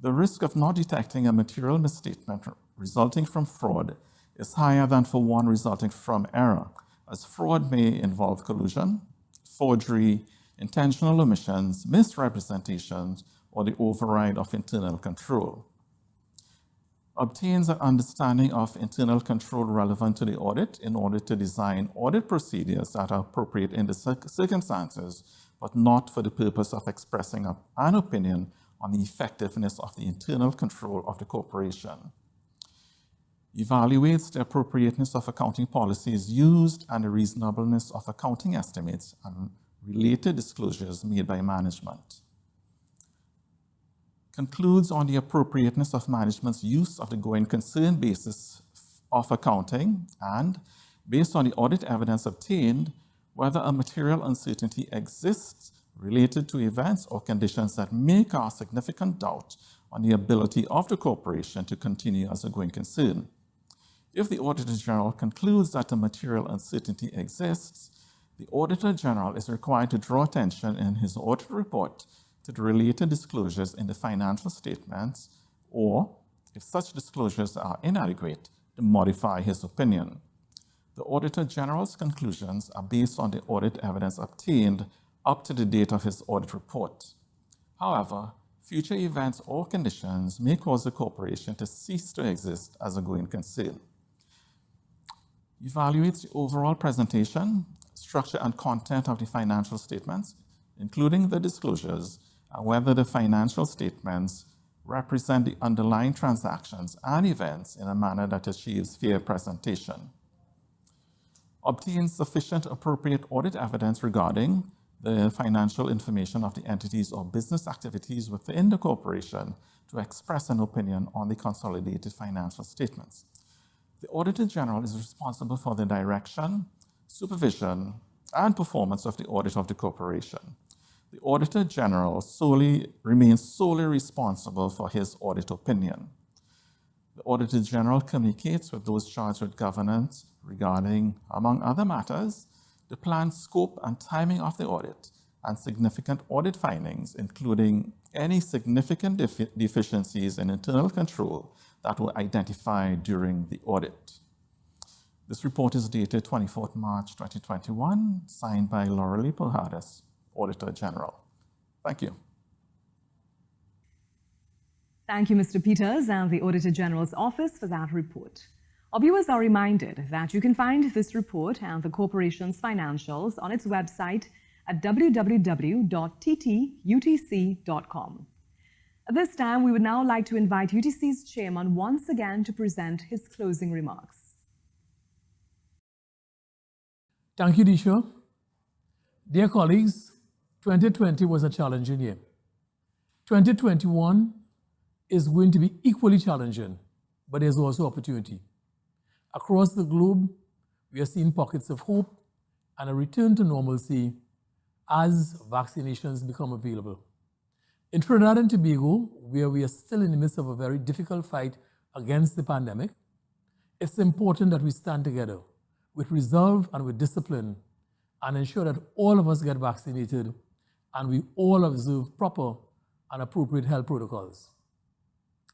The risk of not detecting a material misstatement resulting from fraud is higher than for one resulting from error, as fraud may involve collusion, forgery, intentional omissions, misrepresentations, or the override of internal control. Obtains an understanding of internal control relevant to the audit in order to design audit procedures that are appropriate in the circumstances, but not for the purpose of expressing an opinion on the effectiveness of the internal control of the corporation. Evaluates the appropriateness of accounting policies used and the reasonableness of accounting estimates and related disclosures made by management. Concludes on the appropriateness of management's use of the going concern basis of accounting and, based on the audit evidence obtained, whether a material uncertainty exists related to events or conditions that may cause significant doubt on the ability of the corporation to continue as a going concern. If the Auditor General concludes that a material uncertainty exists, the Auditor General is required to draw attention in his audit report to the related disclosures in the financial statements, or, if such disclosures are inadequate, to modify his opinion. The Auditor General's conclusions are based on the audit evidence obtained up to the date of his audit report. However, future events or conditions may cause the corporation to cease to exist as a going concern. Evaluates the overall presentation, structure and content of the financial statements, including the disclosures, and whether the financial statements represent the underlying transactions and events in a manner that achieves fair presentation. Obtains sufficient appropriate audit evidence regarding the financial information of the entities or business activities within the corporation to express an opinion on the consolidated financial statements. The Auditor General is responsible for the direction, supervision, and performance of the audit of the corporation. The Auditor General remains solely responsible for his audit opinion. The Auditor General communicates with those charged with governance regarding, among other matters, the planned scope and timing of the audit and significant audit findings, including any significant deficiencies in internal control that were identified during the audit. This report is dated 24th March 2021, signed by Laurelie Pujadas, Auditor General. Thank you. Thank you, Mr. Peters and the Auditor General's Office for that report. Our viewers are reminded that you can find this report and the corporation's financials on its website at www.ttutc.com. At this time, we would now like to invite UTC's chairman once again to present his closing remarks. Thank you, Disha. Dear colleagues, 2020 was a challenging year. 2021 is going to be equally challenging, but there's also opportunity. Across the globe, we are seeing pockets of hope and a return to normalcy as vaccinations become available. In Trinidad and Tobago, where we are still in the midst of a very difficult fight against the pandemic, it's important that we stand together with resolve and with discipline and ensure that all of us get vaccinated and we all observe proper and appropriate health protocols.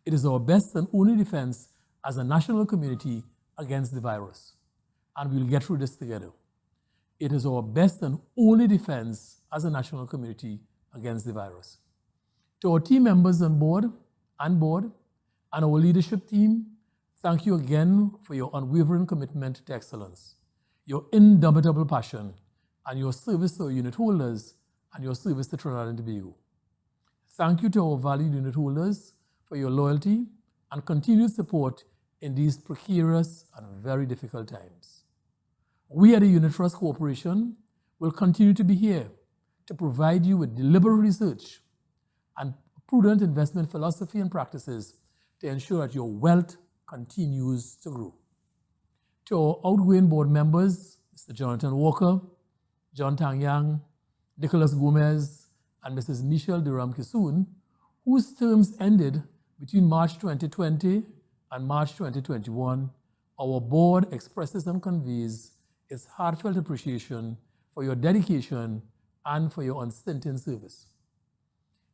It is our best and only defense as a national community against the virus, and we'll get through this together. It is our best and only defense as a national community against the virus. To our team members on board, and our leadership team, thank you again for your unwavering commitment to excellence, your indomitable passion, and your service to our unit holders and your service to Trinidad and Tobago. Thank you to our valued unit holders for your loyalty and continued support in these precarious and very difficult times. We at the Unit Trust Corporation will continue to be here to provide you with deliberate research and prudent investment philosophy and practices to ensure that your wealth continues to grow. To our outgoing board members, Mr. Jonathan Walker, John Tang Yang, Nicholas Gomez, and Mrs. Michelle Durham Kisoon, whose terms ended between March 2020 and March 2021, our board expresses and conveys its heartfelt appreciation for your dedication and for your unstinting service.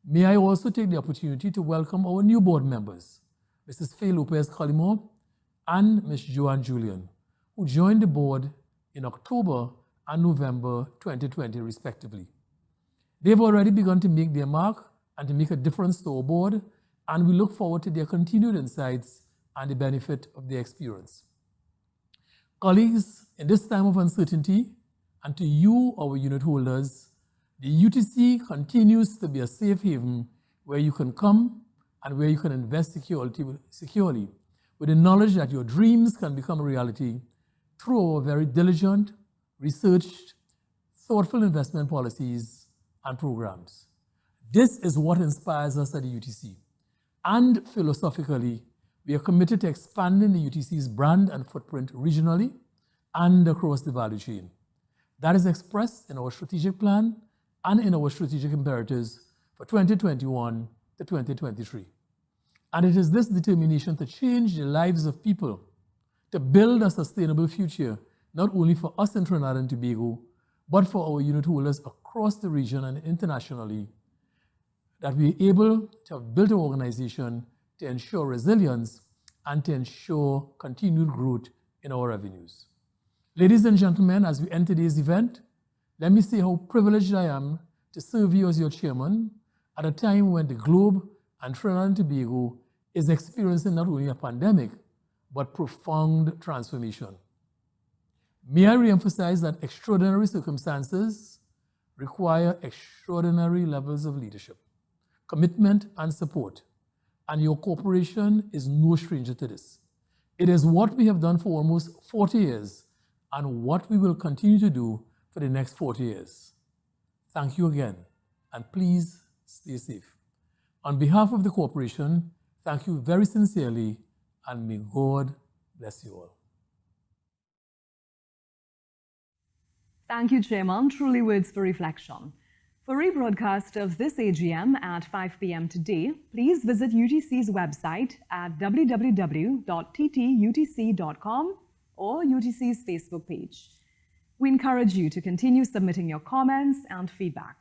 May I also take the opportunity to welcome our new board members, Mrs. Faye Lopez Collymore and Ms. Joanne Julian, who joined the board in October and November 2020, respectively. They've already begun to make their mark and to make a difference to our board, and we look forward to their continued insights and the benefit of their experience. Colleagues, in this time of uncertainty, and to you, our unit holders, the UTC continues to be a safe haven where you can come and where you can invest securely with the knowledge that your dreams can become a reality through our very diligent, researched, thoughtful investment policies and programs. This is what inspires us at the UTC. And philosophically, we are committed to expanding the UTC's brand and footprint regionally and across the value chain. That is expressed in our strategic plan and in our strategic imperatives for 2021 to 2023. And it is this determination to change the lives of people, to build a sustainable future, not only for us in Trinidad and Tobago, but for our unit holders across the region and internationally, that we're able to have built an organization to ensure resilience and to ensure continued growth in our revenues. Ladies and gentlemen, as we end today's event, let me say how privileged I am to serve you as your chairman at a time when the globe and Trinidad and Tobago is experiencing not only a pandemic, but profound transformation. May I reemphasize that extraordinary circumstances require extraordinary levels of leadership, commitment, and support, and your corporation is no stranger to this. It is what we have done for almost 40 years and what we will continue to do for the next 40 years. Thank you again, and please stay safe. On behalf of the corporation, thank you very sincerely, and may God bless you all. Thank you, Chairman. Truly words for reflection. For rebroadcast of this AGM at 5 p.m. today, please visit UTC's website at www.ttutc.com or UTC's Facebook page. We encourage you to continue submitting your comments and feedback.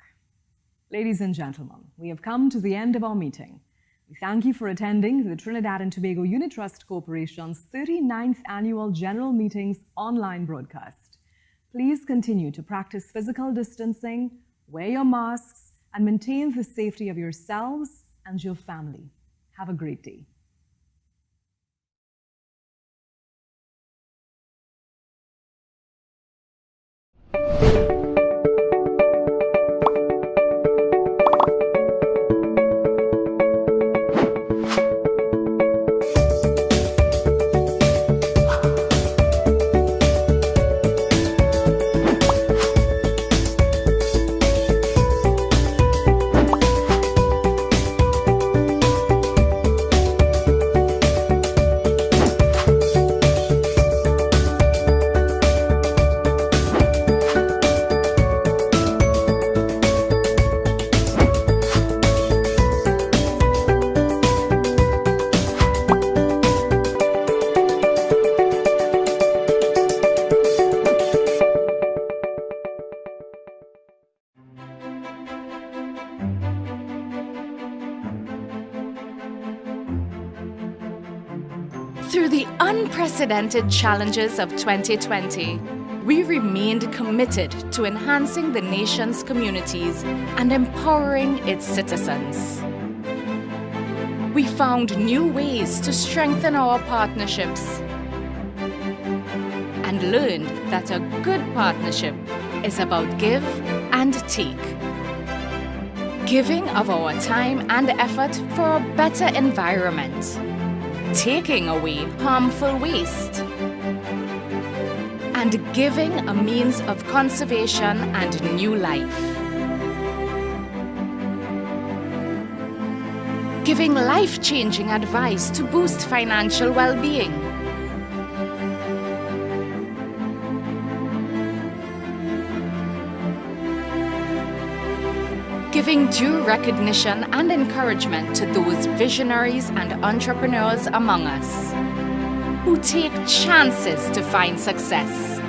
Ladies and gentlemen, we have come to the end of our meeting. We thank you for attending the Trinidad and Tobago Unit Trust Corporation's 39th Annual General Meetings online broadcast. Please continue to practice physical distancing, wear your masks, and maintain the safety of yourselves and your family. Have a great day. Through the unprecedented challenges of 2020, we remained committed to enhancing the nation's communities and empowering its citizens. We found new ways to strengthen our partnerships and learned that a good partnership is about give and take. Giving of our time and effort for a better environment, taking away harmful waste, and giving a means of conservation and new life. Giving life-changing advice to boost financial well-being. Giving due recognition and encouragement to those visionaries and entrepreneurs among us who take chances to find success.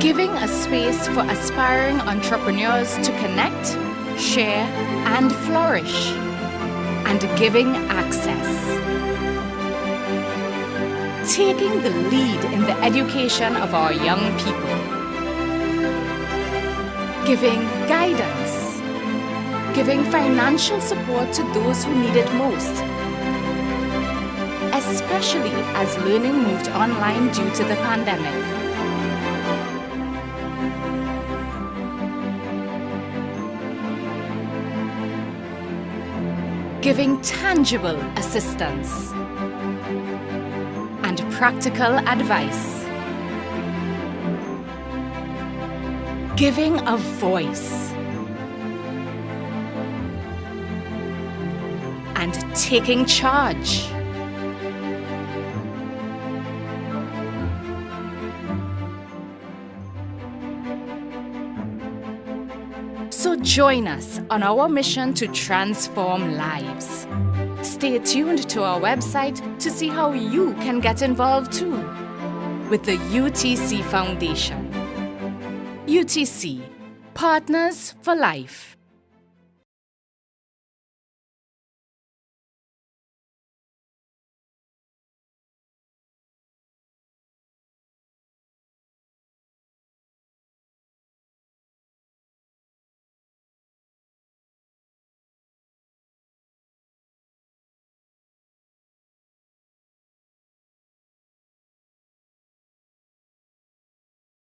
Giving a space for aspiring entrepreneurs to connect, share, and flourish. And giving access. Taking the lead in the education of our young people. Giving guidance, giving financial support to those who need it most, especially as learning moved online due to the pandemic. Giving tangible assistance and practical advice. Giving a voice and taking charge. So join us on our mission to transform lives. Stay tuned to our website to see how you can get involved too with the UTC Foundation. UTC, Partners for Life.